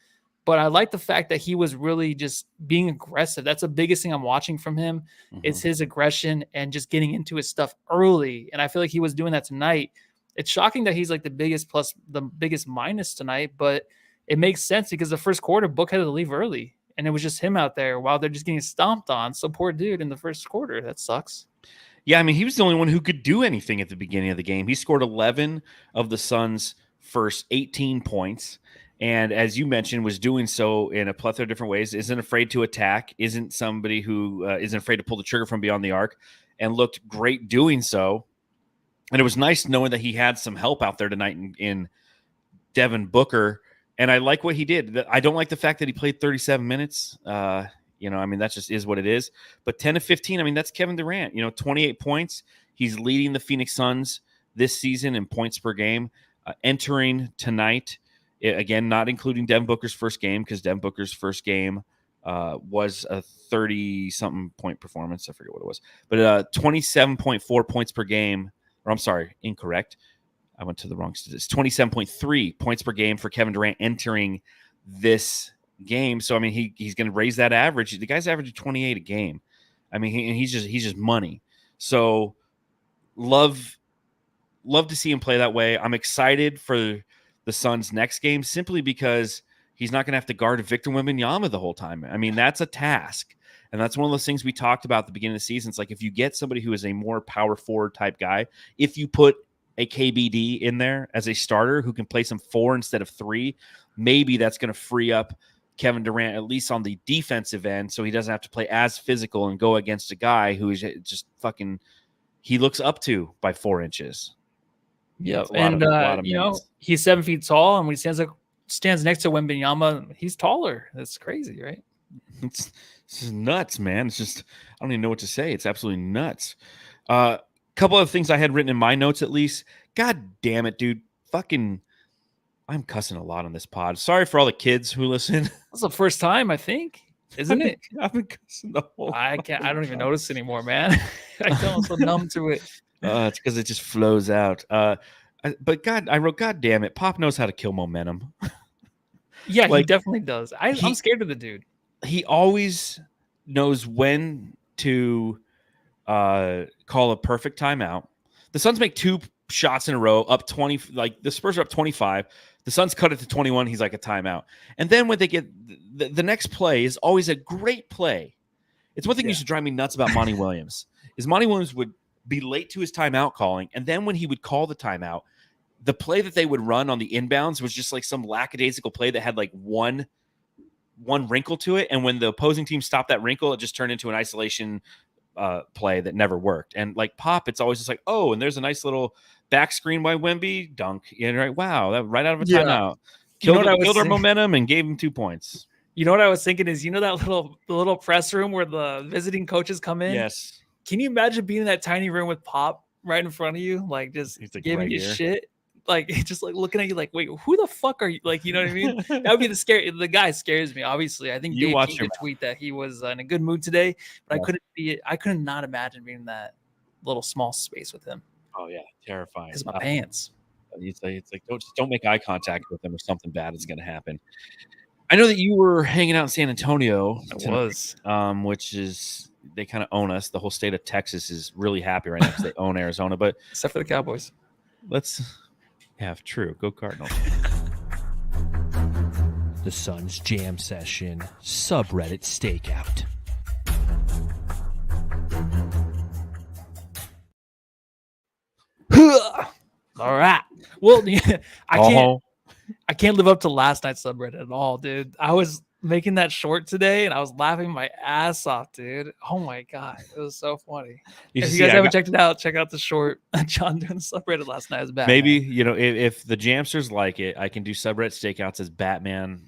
B: But I like the fact that he was really just being aggressive. That's the biggest thing I'm watching from him. It's his aggression and just getting into his stuff early. And I feel like he was doing that tonight. It's shocking that he's like the biggest plus, the biggest minus tonight, but it makes sense because the first quarter, Book had to leave early, and it was just him out there while they're just getting stomped on. So poor dude in the first quarter. That sucks.
A: Yeah, I mean, he was the only one who could do anything at the beginning of the game. He scored 11 of the Suns' first 18 points. And as you mentioned, was doing so in a plethora of different ways, isn't afraid to attack, isn't somebody who isn't afraid to pull the trigger from beyond the arc, and looked great doing so. And it was nice knowing that he had some help out there tonight in Devin Booker. And I like what he did. I don't like the fact that he played 37 minutes. I mean, that just is what it is. But 10 of 15, I mean, that's Kevin Durant. 28 points. He's leading the Phoenix Suns this season in points per game. Entering tonight, again, not including Devin Booker's first game, because Devin Booker's first game was a 30-something point performance. I forget what it was. But 27.4 points per game. Or I'm sorry, incorrect. I went to the wrong statistics. 27.3 points per game for Kevin Durant entering this game. So, I mean, he's going to raise that average. The guy's averaging 28 a game. I mean, he's just money. So, love to see him play that way. I'm excited for the Suns' next game simply because he's not going to have to guard Victor Wembanyama the whole time. I mean, that's a task. And that's one of those things we talked about at the beginning of the season. It's like if you get somebody who is a more power forward type guy, if you put a KBD in there as a starter who can play some 4 instead of 3, maybe that's going to free up Kevin Durant, at least on the defensive end, so he doesn't have to play as physical and go against a guy who is just fucking, he looks up to by 4 inches.
B: Yeah, and he's 7 feet tall, and when he stands next to Wembanyama, he's taller. That's crazy, right?
A: It's nuts, man. It's just, I don't even know what to say. It's absolutely nuts. Couple of things I had written in my notes, at least. God damn it, dude. Fucking I'm cussing a lot on this pod. Sorry for all the kids who listen.
B: That's the first time, I think, isn't it?
A: I've been cussing the whole.
B: I don't even notice anymore, man. I'm so numb to it.
A: It's because it just flows out. But I wrote, God damn it, Pop knows how to kill momentum.
B: Yeah, he
A: Like,
B: definitely does. I'm scared of the dude.
A: He always knows when to call a perfect timeout. The Suns make 2 shots in a row, up 20. Like the Spurs are up 25. The Suns cut it to 21. He's like a timeout. And then when they get the next play is always a great play. It's one thing used to drive me nuts about Monty Williams is Monty Williams would be late to his timeout calling, and then when he would call the timeout, the play that they would run on the inbounds was just like some lackadaisical play that had like one wrinkle to it, and when the opposing team stopped that wrinkle, it just turned into an isolation play that never worked. And like Pop, it's always just like, oh, and there's a nice little back screen by Wemby, dunk. Yeah, right. Wow, that right out of a timeout. Killed our momentum and gave him 2 points.
B: You know what I was thinking is, that little press room where the visiting coaches come in?
A: Yes.
B: Can you imagine being in that tiny room with Pop right in front of you? Like just giving you shit. Like just like looking at you like, wait, who the fuck are you? Like, you know what I mean? That would be the guy scares me, obviously. I think Dave King tweet that he was in a good mood today, but I could not imagine being in that little small space with him.
A: Oh yeah, terrifying.
B: Because my pants.
A: It's like don't make eye contact with them or something bad is going to happen. I know that you were hanging out in San Antonio. Which is they kind of own us. The whole state of Texas is really happy right now because they own Arizona, but
B: except for the Cowboys.
A: True. Go Cardinals.
I: The Suns Jam Session Subreddit Stakeout.
B: All right. Well, I can't live up to last night's subreddit at all, dude. I was making that short today and I was laughing my ass off, dude. Oh my God. It was so funny. If you guys haven't checked it out, check out the short John doing the subreddit last night as Batman.
A: Maybe, if the Jamsters like it, I can do subreddit stakeouts as Batman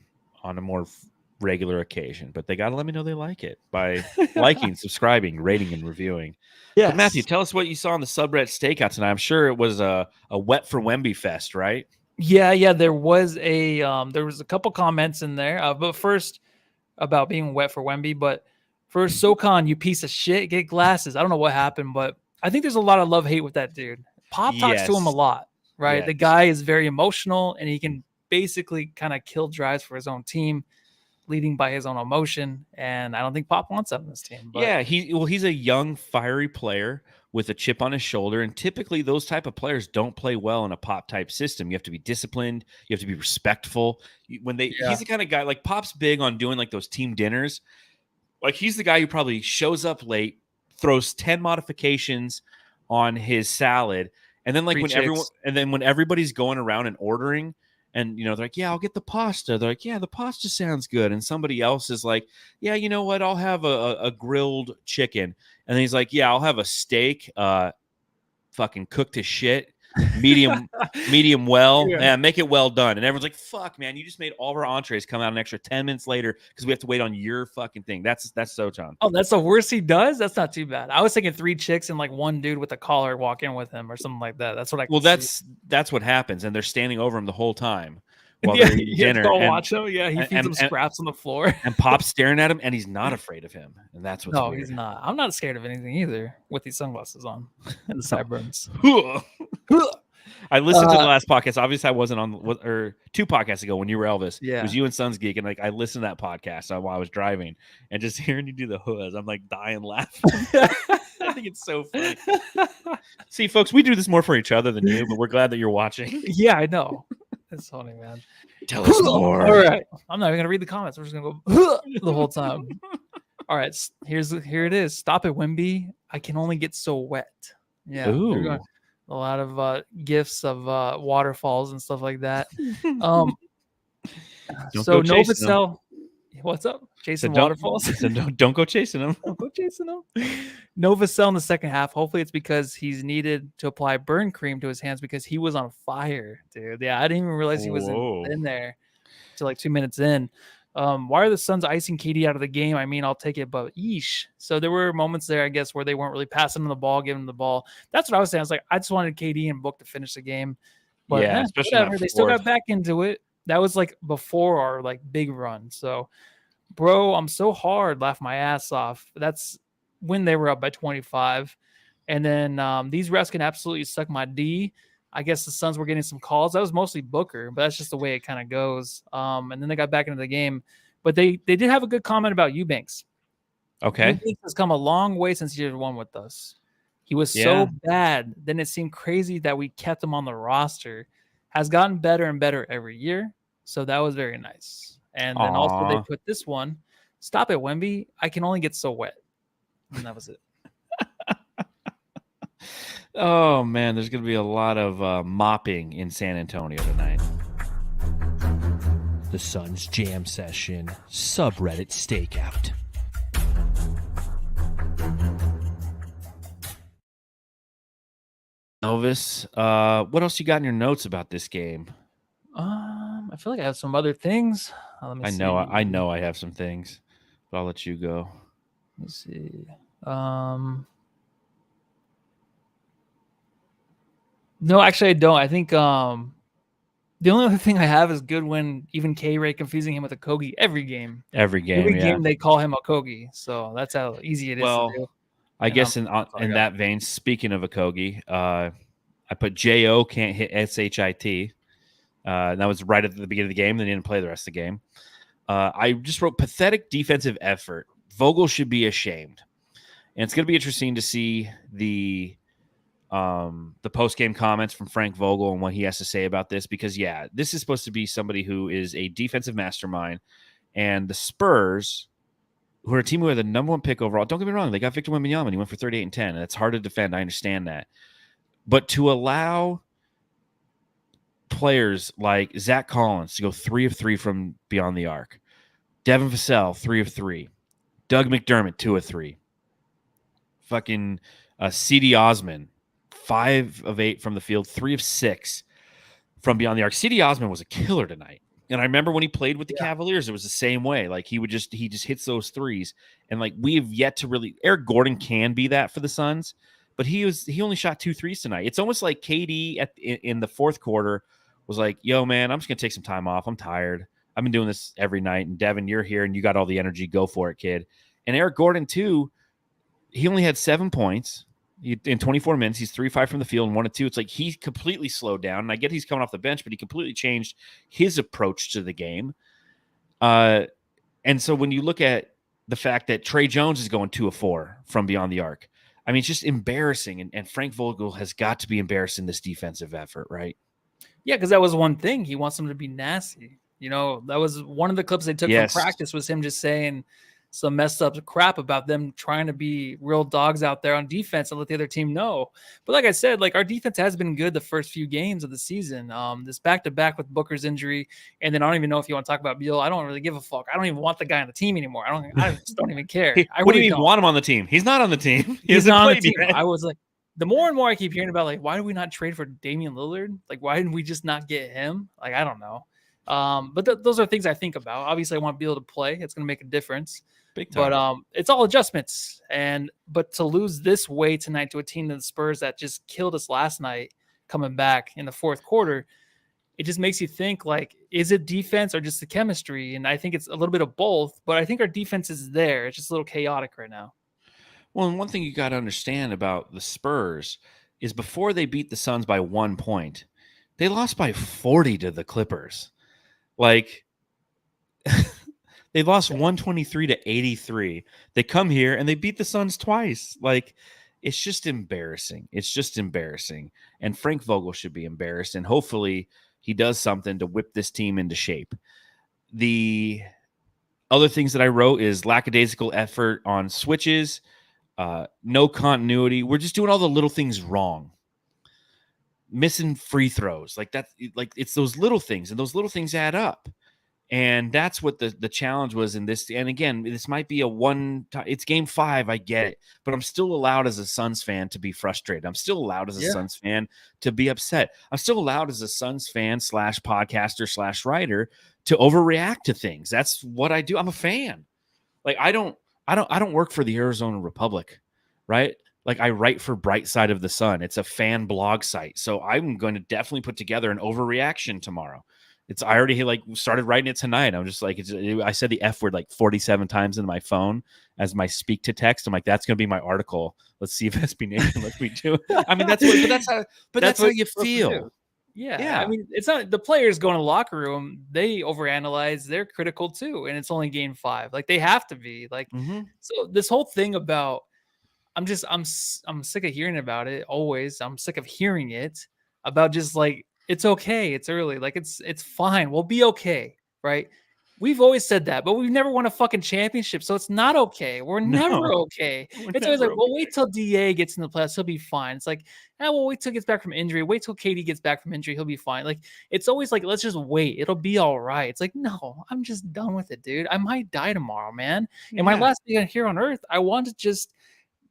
A: on a more regular occasion, but they got to let me know they like it by liking, subscribing, rating, and reviewing. Yeah, Matthew, tell us what you saw on the subreddit stakeout tonight. I'm sure it was a wet for Wemby fest, right?
B: Yeah. There was a couple comments in there, but first about being wet for Wemby. But first, SoCon, you piece of shit, get glasses. I don't know what happened, but I think there's a lot of love-hate with that dude. Pop talks to him a lot, right? Yes. The guy is very emotional, and he can basically kind of kill drives for his own team, leading by his own emotion. And I don't think Pop wants that on this team. But
A: yeah, he's a young, fiery player with a chip on his shoulder. And typically those type of players don't play well in a Pop type system. You have to be disciplined. You have to be respectful. He's the kind of guy, like Pop's big on doing like those team dinners. Like he's the guy who probably shows up late, throws 10 modifications on his salad. And then like when everybody's going around and ordering, and, they're like, yeah, I'll get the pasta. They're like, yeah, the pasta sounds good. And somebody else is like, yeah, you know what? I'll have a grilled chicken. And then he's like, yeah, I'll have a steak, fucking cooked to shit, medium well, and make it well done. And everyone's like, fuck, man, you just made all of our entrees come out an extra 10 minutes later because we have to wait on your fucking thing. That's Sochan.
B: Oh, that's the worst he does? That's not too bad. I was thinking 3 chicks and like one dude with a collar walk in with him or something like that. That's what I.
A: Well, that's what happens, and they're standing over him the whole time while they're eating dinner.
B: Watch him. Yeah, he feeds him scraps on the floor,
A: and Pop's staring at him, and he's not afraid of him, and that's what's weird.
B: He's not. I'm not scared of anything either with these sunglasses on and the sideburns.
A: I listened to the last podcast. Obviously, I wasn't on, or 2 podcasts ago when you were Elvis. Yeah, it was you and Sons Geek, and like I listened to that podcast while I was driving, and just hearing you do the hoods, I'm like dying laughing. I think it's so funny. See, folks, we do this more for each other than you, but we're glad that you're watching.
B: Yeah, I know. It's funny, man.
A: Tell us more.
B: All right, I'm not even gonna read the comments. We're just gonna go the whole time. All right, here it is. Stop it, Wemby. I can only get so wet. Yeah. Ooh. A lot of gifs of waterfalls and stuff like that. So Novacell, what's up? Chasing waterfalls?
A: Don't go chasing them.
B: Don't go chasing them. Novacell in the second half. Hopefully it's because he's needed to apply burn cream to his hands because he was on fire, dude. Yeah, I didn't even realize he was in there till like 2 minutes in. Why are the Suns icing KD out of the game? I mean, I'll take it, but yeesh. So there were moments there, I guess, where they weren't really passing him the ball, giving him the ball. That's what I was saying. I was like, I just wanted KD and Book to finish the game. But
A: Yeah, especially
B: whatever.
A: not
B: They still got
A: fourth.
B: back into it. That was like before our like big run. So, bro, I'm so hard, laugh my ass off. That's when they were up by 25. And then these refs can absolutely suck my D. I guess the Suns were getting some calls. That was mostly Booker, but that's just the way it kind of goes. And then they got back into the game. But they did have a good comment about Eubanks.
A: Okay.
B: Eubanks has come a long way since year one with us. He was
A: Yeah.
B: so bad. Then it seemed crazy that we kept him on the roster. Has gotten better and better every year. So that was very nice. And then also they
A: Aw.
B: put this one. Stop it, Wemby. I can only get so wet. And that was it.
A: Oh man, there's gonna be a lot of mopping in San Antonio tonight.
I: The Suns Jam Session Subreddit Stakeout.
A: Elvis, what else you got in your notes about this game?
B: I feel like I have some other things. Let me
A: I
B: see.
A: know I have some things, but I'll let you go.
B: Let's see. No, actually I don't. I think the only other thing I have is good when even K-Ray confusing him with a Kogi every game.
A: Every game,
B: Every
A: yeah.
B: game they call him a Kogi. So that's how easy it is
A: Well,
B: to do.
A: I
B: And
A: guess
B: that's all I
A: in
B: got.
A: that vein, speaking of Okogie, I put J.O. can't hit S-H-I-T. That was right at the beginning of the game. They didn't play the rest of the game. I just wrote pathetic defensive effort. Vogel should be ashamed. And it's going to be interesting to see the post-game comments from Frank Vogel and what he has to say about this because, yeah, this is supposed to be somebody who is a defensive mastermind. And the Spurs, who are a team who had the number one pick overall, don't get me wrong, they got Victor Wembanyama and he went for 38 and 10. And it's hard to defend. I understand that. But to allow players like Zach Collins to go 3 of 3 from beyond the arc, Devin Vassell 3 of 3, Doug McDermott 2 of 3, fucking C.D. Osman 5 of 8 from the field, 3 of 6 from beyond the arc. C.D. Osman was a killer tonight. And I remember when he played with the Cavaliers, it was the same way. Like he just hits those threes. And like we have yet to really, Eric Gordon can be that for the Suns, but he only shot 2 threes tonight. It's almost like KD in the fourth quarter was like, yo, man, I'm just going to take some time off. I'm tired. I've been doing this every night. And Devin, you're here and you got all the energy. Go for it, kid. And Eric Gordon too, he only had 7 points. In 24 minutes, he's 3-5 from the field and 1 of 2. It's like he completely slowed down. And I get he's coming off the bench, but he completely changed his approach to the game. And so when you look at the fact that Trey Jones is going 2 of 4 from beyond the arc, I mean, it's just embarrassing. And Frank Vogel has got to be embarrassed in this defensive effort, right?
B: Yeah, because that was one thing. He wants them to be nasty. You know, that was one of the clips they took
A: Yes.
B: from practice was him just saying some messed up crap about them trying to be real dogs out there on defense and let the other team know. But like I said, like our defense has been good the first few games of the season. This back-to-back with Booker's injury, and then I don't even know if you want to talk about Beal. I don't really give a fuck. I don't even want the guy on the team anymore. I just don't even care.
A: What do you even want him on the team? He's not on the team.
B: He's not on the team.
A: Yet.
B: I was like, the more and more I keep hearing about, like, why do we not trade for Damian Lillard? Like, why didn't we just not get him? Like, I don't know. But those are things I think about. Obviously, I want Beal to play. It's going to make a difference.
A: Big time.
B: But it's all adjustments. But to lose this way tonight to a team of the Spurs that just killed us last night, coming back in the fourth quarter, it just makes you think, like, is it defense or just the chemistry? And I think it's a little bit of both. But I think our defense is there. It's just a little chaotic right now.
A: Well, and one thing you got to understand about the Spurs is before they beat the Suns by 1 point, they lost by 40 to the Clippers. Like, they lost 123 to 83. They come here and they beat the Suns twice. Like, it's just embarrassing. It's just embarrassing. And Frank Vogel should be embarrassed. And hopefully he does something to whip this team into shape. The other things that I wrote is lackadaisical effort on switches, no continuity. We're just doing all the little things wrong. Missing free throws. Like that, like it's those little things, and those little things add up. And that's what the challenge was in this. And again, this might be it's game 5. I get it, but I'm still allowed as a Suns fan to be frustrated. I'm still allowed as a Suns fan to be upset. I'm still allowed as a Suns fan / podcaster / writer to overreact to things. That's what I do. I'm a fan. Like I don't work for the Arizona Republic, right? like I write for Bright Side of the Sun. It's a fan blog site. So I'm going to definitely put together an overreaction tomorrow. I already like started writing it tonight. I'm just like, I said the F word like 47 times in my phone as my speak to text. I'm like, that's going to be my article. Let's see if SB Nation lets me do it. I mean, that's how you feel.
B: Yeah. I mean, it's not the players go in the locker room. They overanalyze. They're critical too. And it's only game 5. Like they have to be like, so this whole thing about, I'm sick of hearing about it always. I'm sick of hearing it about just like, it's okay. It's early. Like it's fine. We'll be okay. Right. We've always said that, but we've never won a fucking championship. So it's not okay. We're never okay. It's always like, well, wait till DA gets in the playoffs. He'll be fine. It's like, well, wait till he gets back from injury. Wait till KD gets back from injury. He'll be fine. Like, it's always like, let's just wait. It'll be all right. It's like, no, I'm just done with it, dude. I might die tomorrow, man. And my last day here on earth, I want to just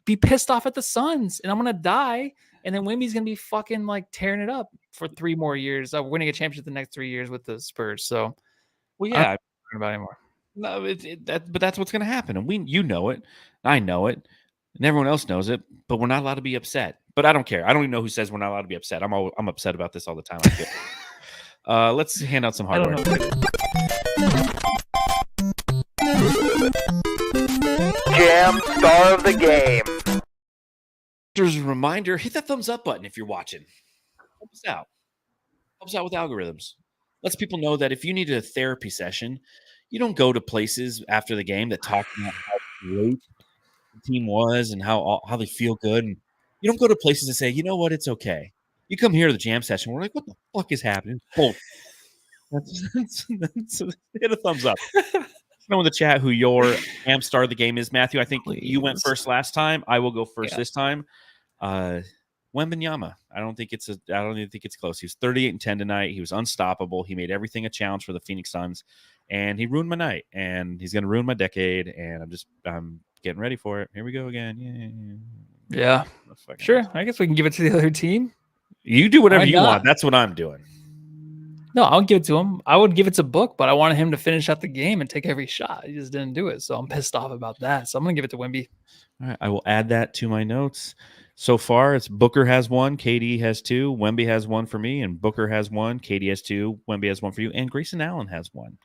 B: be pissed off at the Suns and I'm going to die. And then Wemby's going to be fucking like tearing it up for 3 more years, winning a championship the next 3 years with the Spurs. So,
A: well, yeah,
B: I'm not about anymore.
A: No, but that's what's going to happen. And you know it. I know it. And everyone else knows it, but we're not allowed to be upset. But I don't care. I don't even know who says we're not allowed to be upset. I'm upset about this all the time. I feel. Let's hand out some hardware.
J: Jam star of the game.
A: There's a reminder, hit that thumbs up button if you're watching. Help us out. Help us out with algorithms. Lets people know that if you need a therapy session, you don't go to places after the game that talk about how great the team was and how they feel good. And you don't go to places that say, you know what, it's okay. You come here to the jam session. We're like, what the fuck is happening? Both. Hit a thumbs up. Know in the chat who your jam star of the game is, Matthew. I think you went first last time. I will go first this time. Wembanyama. I don't even think it's close. He was 38-10 tonight. He was unstoppable. He made everything a challenge for the Phoenix Suns, and he ruined my night. And he's going to ruin my decade. And I'm getting ready for it. Here we go again.
B: Yeah. Sure. I guess we can give it to the other team.
A: You do whatever you want. That's what I'm doing.
B: No, I'll give it to him. I would give it to Book, but I wanted him to finish out the game and take every shot. He just didn't do it. So I'm pissed off about that. So I'm going to give it to Wemby.
A: All right. I will add that to my notes. So far, it's Booker has 1, KD has 2, Wemby has 1 for me, and Booker has 1, KD has 2, Wemby has 1 for you, and Grayson Allen has 1.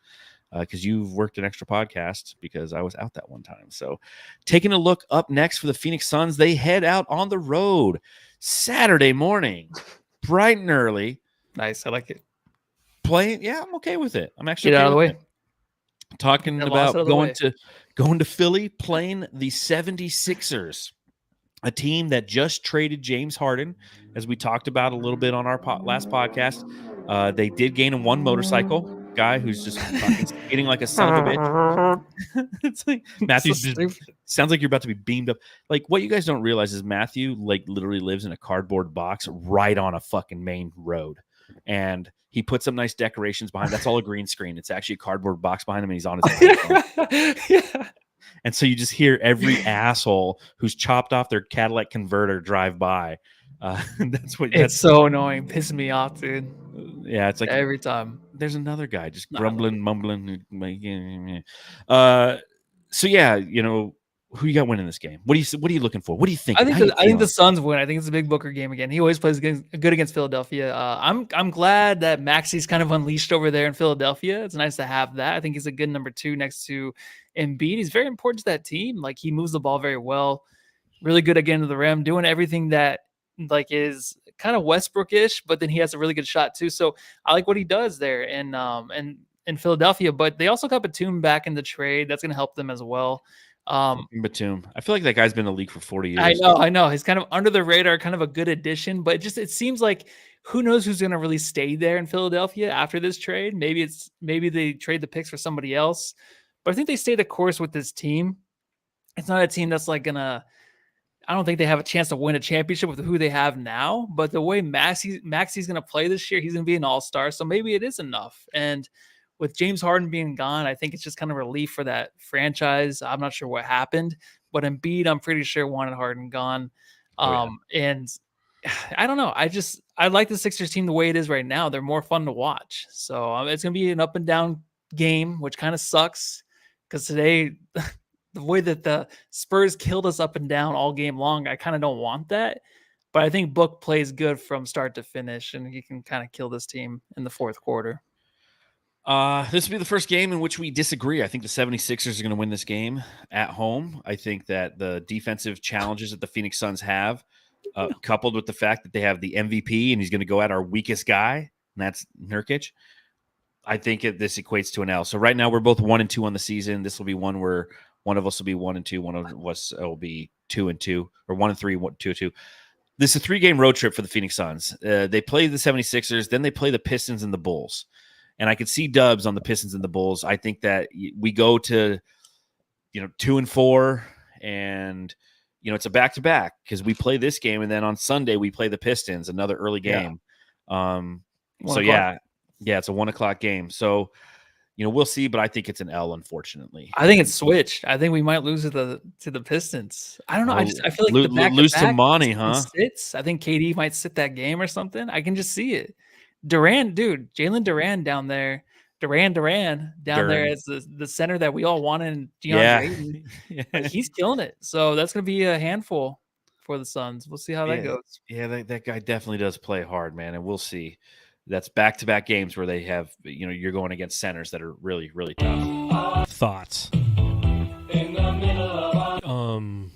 A: Because you've worked an extra podcast because I was out that one time. So taking a look up next for the Phoenix Suns, they head out on the road Saturday morning, bright and early.
B: Nice. I like it.
A: Playing, yeah, I'm okay with it. I'm actually
B: get out of the way.
A: Talking about going to Philly, playing the 76ers, a team that just traded James Harden, as we talked about a little bit on our last podcast. They did gain him 1 motorcycle guy who's just fucking skating like a son of a bitch. It's like Matthew sounds like you're about to be beamed up. Like what you guys don't realize is Matthew like literally lives in a cardboard box right on a fucking main road, and he put some nice decorations behind. That's all a green screen. It's actually a cardboard box behind him, and he's on his phone.
B: Yeah.
A: And so you just hear every asshole who's chopped off their Cadillac converter drive by. That's
B: so annoying. Pissing me off, dude.
A: Yeah, it's like
B: every time.
A: There's another guy just grumbling, mumbling. So yeah, you know, who you got winning this game? What are you looking for? What do you think?
B: I think the Suns win. I think it's a big Booker game again. He always plays good against Philadelphia. I'm glad that Maxi's kind of unleashed over there in Philadelphia. It's nice to have that. I think he's a good number 2 next to Embiid. He's very important to that team. Like he moves the ball very well, really good again to the rim, doing everything that like is kind of Westbrook-ish, but then he has a really good shot too. So I like what he does there in Philadelphia. But they also got Batum back in the trade. That's going to help them as well.
A: Batum. I feel like that guy's been in the league for 40 years.
B: I know. He's kind of under the radar, kind of a good addition, but it seems like who knows who's going to really stay there in Philadelphia after this trade. Maybe they trade the picks for somebody else, but I think they stay the course with this team. It's not a team that's like I don't think they have a chance to win a championship with who they have now, but the way Maxi's going to play this year, he's going to be an all-star. So maybe it is enough. And with James Harden being gone, I think it's just kind of relief for that franchise. I'm not sure what happened, but Embiid, I'm pretty sure wanted Harden gone. And I don't know. I like the Sixers team the way it is right now. They're more fun to watch. So it's going to be an up and down game, which kind of sucks because today the way that the Spurs killed us up and down all game long, I kind of don't want that. But I think Book plays good from start to finish, and he can kind of kill this team in the fourth quarter.
A: This will be the first game in which we disagree. I think the 76ers are going to win this game at home. I think that the defensive challenges that the Phoenix Suns have, coupled with the fact that they have the MVP and he's going to go at our weakest guy, and that's Nurkic, I think this equates to an L. So right now we're both 1-2 on the season. This will be one where one of us will be 1-2, one of us will be 2-2, or 1-3, 2-2. This is a 3-game road trip for the Phoenix Suns. They play the 76ers, then they play the Pistons and the Bulls. And I could see dubs on the Pistons and the Bulls. I think that we go to, 2-4, and it's a back-to-back because we play this game, and then on Sunday we play the Pistons, another early game. It's a 1:00 game. So, we'll see, but I think it's an L, unfortunately.
B: I think it's switched. I think we might lose to the Pistons. I don't know. I feel like the back
A: lose to Monty, huh?
B: Sits. I think KD might sit that game or something. I can just see it. Durant, dude, Jalen Durant down there. Durant down there as the center that we all wanted. And DeAndre Ayton. He's killing it. So that's going to be a handful for the Suns. We'll see how that goes.
A: Yeah, that guy definitely does play hard, man, and we'll see. That's back-to-back games where they have, you're going against centers that are really, really tough.
I: Thoughts?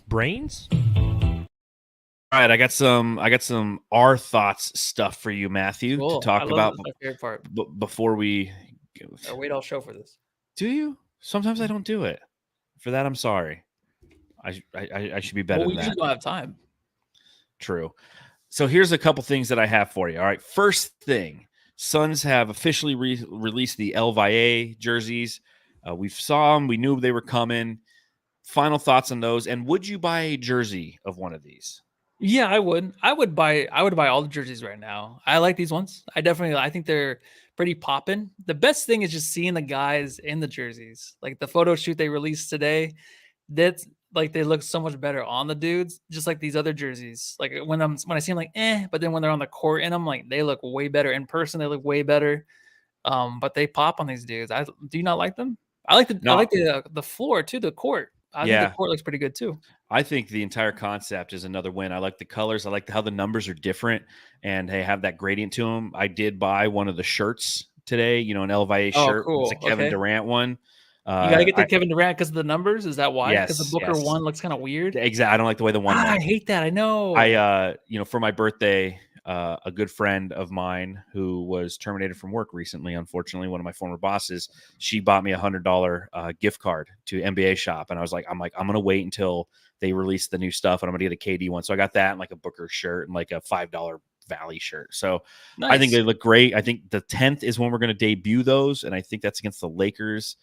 I: Brains?
A: All right, I got some our thoughts stuff for you, Matthew,
B: Cool.
A: to talk about
B: my favorite part.
A: before we
B: I wait all show for this.
A: Do you? Sometimes I don't do it. For that, I'm sorry. I should be better
B: Well, we
A: than that.
B: usually don't have time.
A: True. So here's a couple things that I have for you. All right. First thing, Suns have officially released the El Valle jerseys. We saw them. We knew they were coming. Final thoughts on those. And would you buy a jersey of one of these?
B: Yeah, I would. I would buy all the jerseys right now. I like these ones. I think they're pretty poppin'. The best thing is just seeing the guys in the jerseys. Like the photo shoot they released today, that's like they look so much better on the dudes, just like these other jerseys. Like when I see them, like but then when they're on the court in them, like they look way better in person. They look way better. But they pop on these dudes. Do you not like them? I like the floor too, the court. I think the court looks pretty good too.
A: I think the entire concept is another win. I like the colors. I like how the numbers are different and they have that gradient to them. I did buy one of the shirts today, an El Valle shirt.
B: Cool.
A: It's a Kevin Durant one.
B: You got to get the Kevin Durant because of the numbers? Is that why?
A: Yes.
B: Because the Booker one looks kind of weird?
A: Exactly. I don't like the way the one
B: I hate that. I know.
A: For my birthday, a good friend of mine who was terminated from work recently, unfortunately, one of my former bosses, she bought me $100 gift card to NBA shop. And I'm going to wait until they release the new stuff and I'm going to get a KD one. So I got that and like a Booker shirt and like a $5 Valley shirt. So nice. I think they look great. I think the 10th is when we're going to debut those. And I think that's against the Lakers.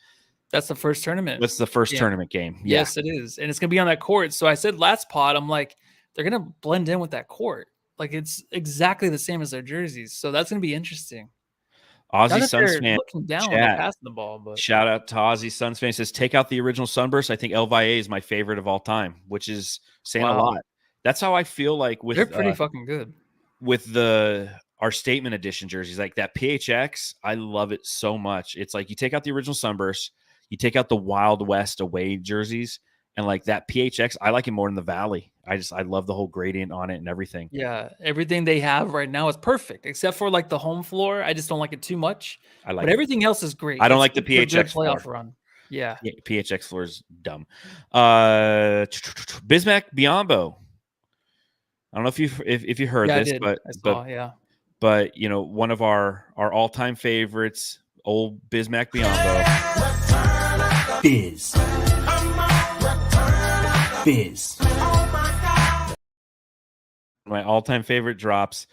B: That's the first tournament.
A: That's the first tournament game.
B: Yeah. Yes, it is. And it's going to be on that court. So I said last pod, I'm like, they're going to blend in with that court. Like it's exactly the same as their jerseys. So that's going to be interesting.
A: Aussie Suns fan.
B: Looking down when they're passing the ball. But
A: shout out to Aussie Suns fan. Says, take out the original Sunburst. I think El Valle is my favorite of all time, which is saying a lot. That's how I feel like with
B: they're pretty fucking good.
A: With our statement edition jerseys, like that PHX, I love it so much. It's like you take out the original Sunburst, you take out the Wild West away jerseys, and like that PHX, I like it more than the Valley. I love the whole gradient on it and everything.
B: Yeah, everything they have right now is perfect, except for like the home floor. I just don't like it too much. But everything else is great.
A: I don't like the PHX
B: playoff
A: floor.
B: Run. Yeah,
A: PHX floor is dumb. Bismack Biyombo. I don't know if you heard this, but one of our all-time favorites, old Bismack Biyombo. Biz. My all-time favorite drops.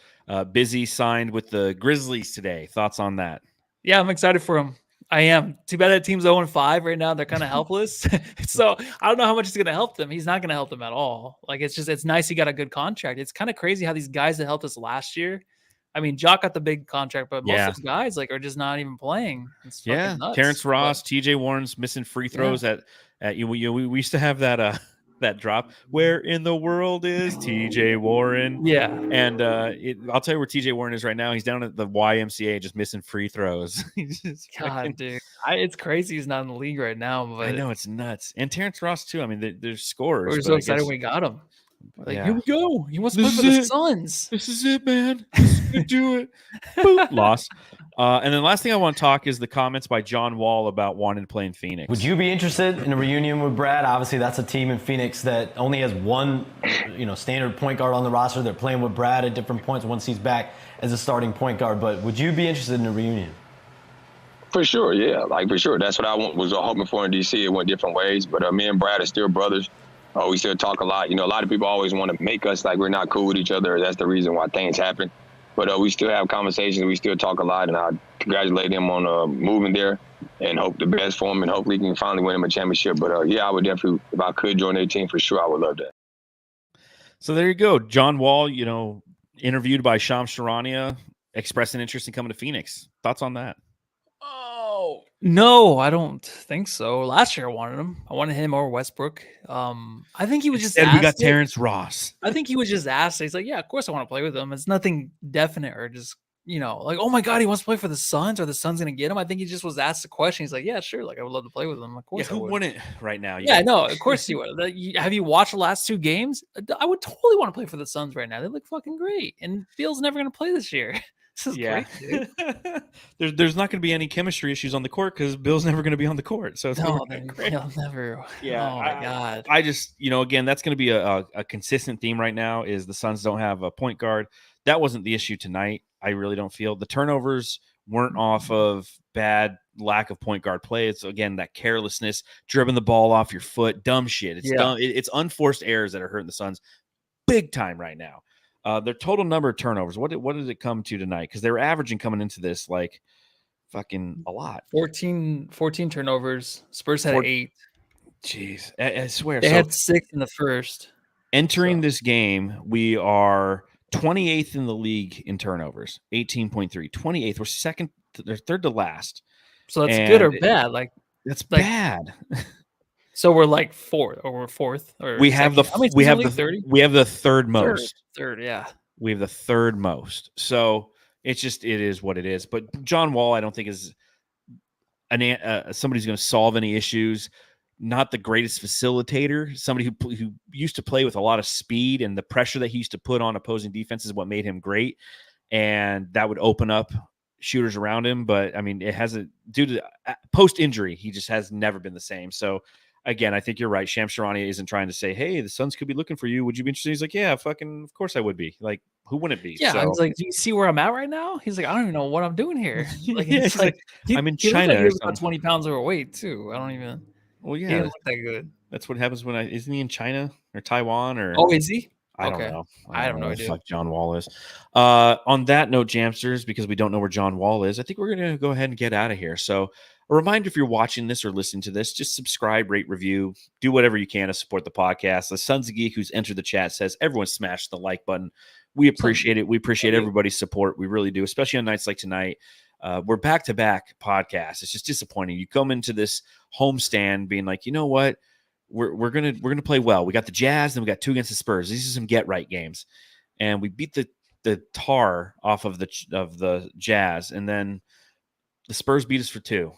A: Busy signed with the Grizzlies today. Thoughts on that?
B: Yeah, I'm excited for him. I am. Too bad that team's 0-5 right now. They're kind of helpless. So I don't know how much he's going to help them. He's not going to help them at all. Like it's nice he got a good contract. It's kind of crazy how these guys that helped us last year. I mean, Jock got the big contract, but most of those guys are just not even playing. It's nuts.
A: Terrence Ross, TJ Warren's missing free throws we used to have that that drop. Where in the world is TJ Warren?
B: Yeah.
A: And I'll tell you where TJ Warren is right now. He's down at the YMCA just missing free throws. He's just
B: God, dude. It's crazy he's not in the league right now. But
A: I know, it's nuts. And Terrence Ross, too. I mean, they're scorers.
B: we're so excited when we got him. We're like,
A: Yeah.
B: here we go. He wants to play for the Suns.
A: This is it, man. This is do it. Boop, loss. And then last thing I want to talk is the comments by John Wall about wanting to play in Phoenix.
K: Would you be interested in a reunion with Brad? Obviously, that's a team in Phoenix that only has one, standard point guard on the roster. They're playing with Brad at different points once he's back as a starting point guard. But would you be interested in a reunion?
L: For sure, yeah. Like, for sure. That's what I was hoping for in D.C. It went different ways. But me and Brad are still brothers. We still talk a lot. A lot of people always want to make us like we're not cool with each other. That's the reason why things happen. But we still have conversations. We still talk a lot. And I congratulate him on moving there and hope the best for him. And hopefully he can finally win him a championship. But, yeah, I would definitely, if I could join their team, for sure, I would love that.
A: So there you go. John Wall, interviewed by Shams Charania, expressed an interest in coming to Phoenix. Thoughts on that?
B: Oh, no, I don't think so. Last year I wanted him. I wanted him or Westbrook. I think he was just
A: Instead, we got
B: asked it.
A: Terrence Ross.
B: I think he was just asked. He's like, yeah, of course I want to play with him. It's nothing definite or just, like, oh my God, he wants to play for the Suns or the Suns going to get him. I think he just was asked the question. He's like, yeah, sure. Like, I would love to play with him. Of course.
A: Yeah, who wouldn't right now?
B: Yeah, no, of course you would. Have you watched the last 2 games? I would totally want to play for the Suns right now. They look fucking great. And Beal's never going to play this year. This is great, dude.
A: There's not going to be any chemistry issues on the court because Bill's never going to be on the court. So it's
B: No,
A: great.
B: he'll never.
A: Yeah.
B: Oh my God.
A: I just, again, that's going to be a consistent theme right now is the Suns don't have a point guard. That wasn't the issue tonight. I really don't feel the turnovers weren't off of bad lack of point guard play. It's again, that carelessness, dribbling the ball off your foot, dumb shit. It's dumb. It's unforced errors that are hurting the Suns big time right now. Their total number of turnovers, what did it come to tonight? Because they were averaging coming into this like fucking a lot.
B: 14 turnovers. Spurs had 8.
A: Jeez, I swear.
B: They had 6 in the first.
A: Entering this game, we are 28th in the league in turnovers, 18.3. 28th. We're second, they're third to last.
B: So that's good or bad?
A: That's bad.
B: So we're like 4th, or we're 4th, or
A: we have
B: second.
A: we have the third most.
B: Third, yeah.
A: We have the third most. So it is what it is. But John Wall, I don't think is somebody who's going to solve any issues. Not the greatest facilitator. Somebody who used to play with a lot of speed, and the pressure that he used to put on opposing defense is what made him great. And that would open up shooters around him. But I mean, it hasn't, due to post injury, he just has never been the same. So again, I think you're right. Shams Charania isn't trying to say, hey, the Suns could be looking for you. Would you be interested? He's like, yeah, fucking, of course I would be. Like, who wouldn't be?
B: Yeah,
A: so,
B: I was like, do you see where I'm at right now? He's like, I don't even know what I'm doing here. Like,
A: yeah,
B: it's like
A: I'm in
B: he
A: China.
B: Like he was about 20 pounds overweight too. I don't even.
A: Well, yeah,
B: he didn't look that good.
A: That's what happens when isn't he in China or Taiwan or?
B: Oh, is he?
A: I don't know.
B: I have no idea.
A: Fuck John Wall is. On that note, Jamsters, because we don't know where John Wall is, I think we're going to go ahead and get out of here. So a reminder, if you're watching this or listening to this, just subscribe, rate, review, do whatever you can to support the podcast. The Sons of Geek who's entered the chat says, everyone smash the like button. We appreciate it. We appreciate everybody's support. We really do, especially on nights like tonight. We're back-to-back podcasts. It's just disappointing. You come into this homestand being like, you know what? We're gonna play well. We got the Jazz, and we got 2 against the Spurs. These are some get right games, and we beat the tar off of the Jazz, and then the Spurs beat us for 2.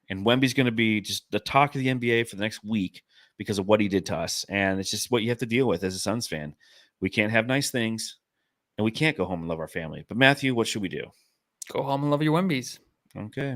A: And Wemby's going to be just the talk of the NBA for the next week because of what he did to us, and it's just what you have to deal with as a Suns fan. We can't have nice things, and we can't go home and love our family. But Matthew, what should we do?
B: Go home and love your Wembys.
A: Okay.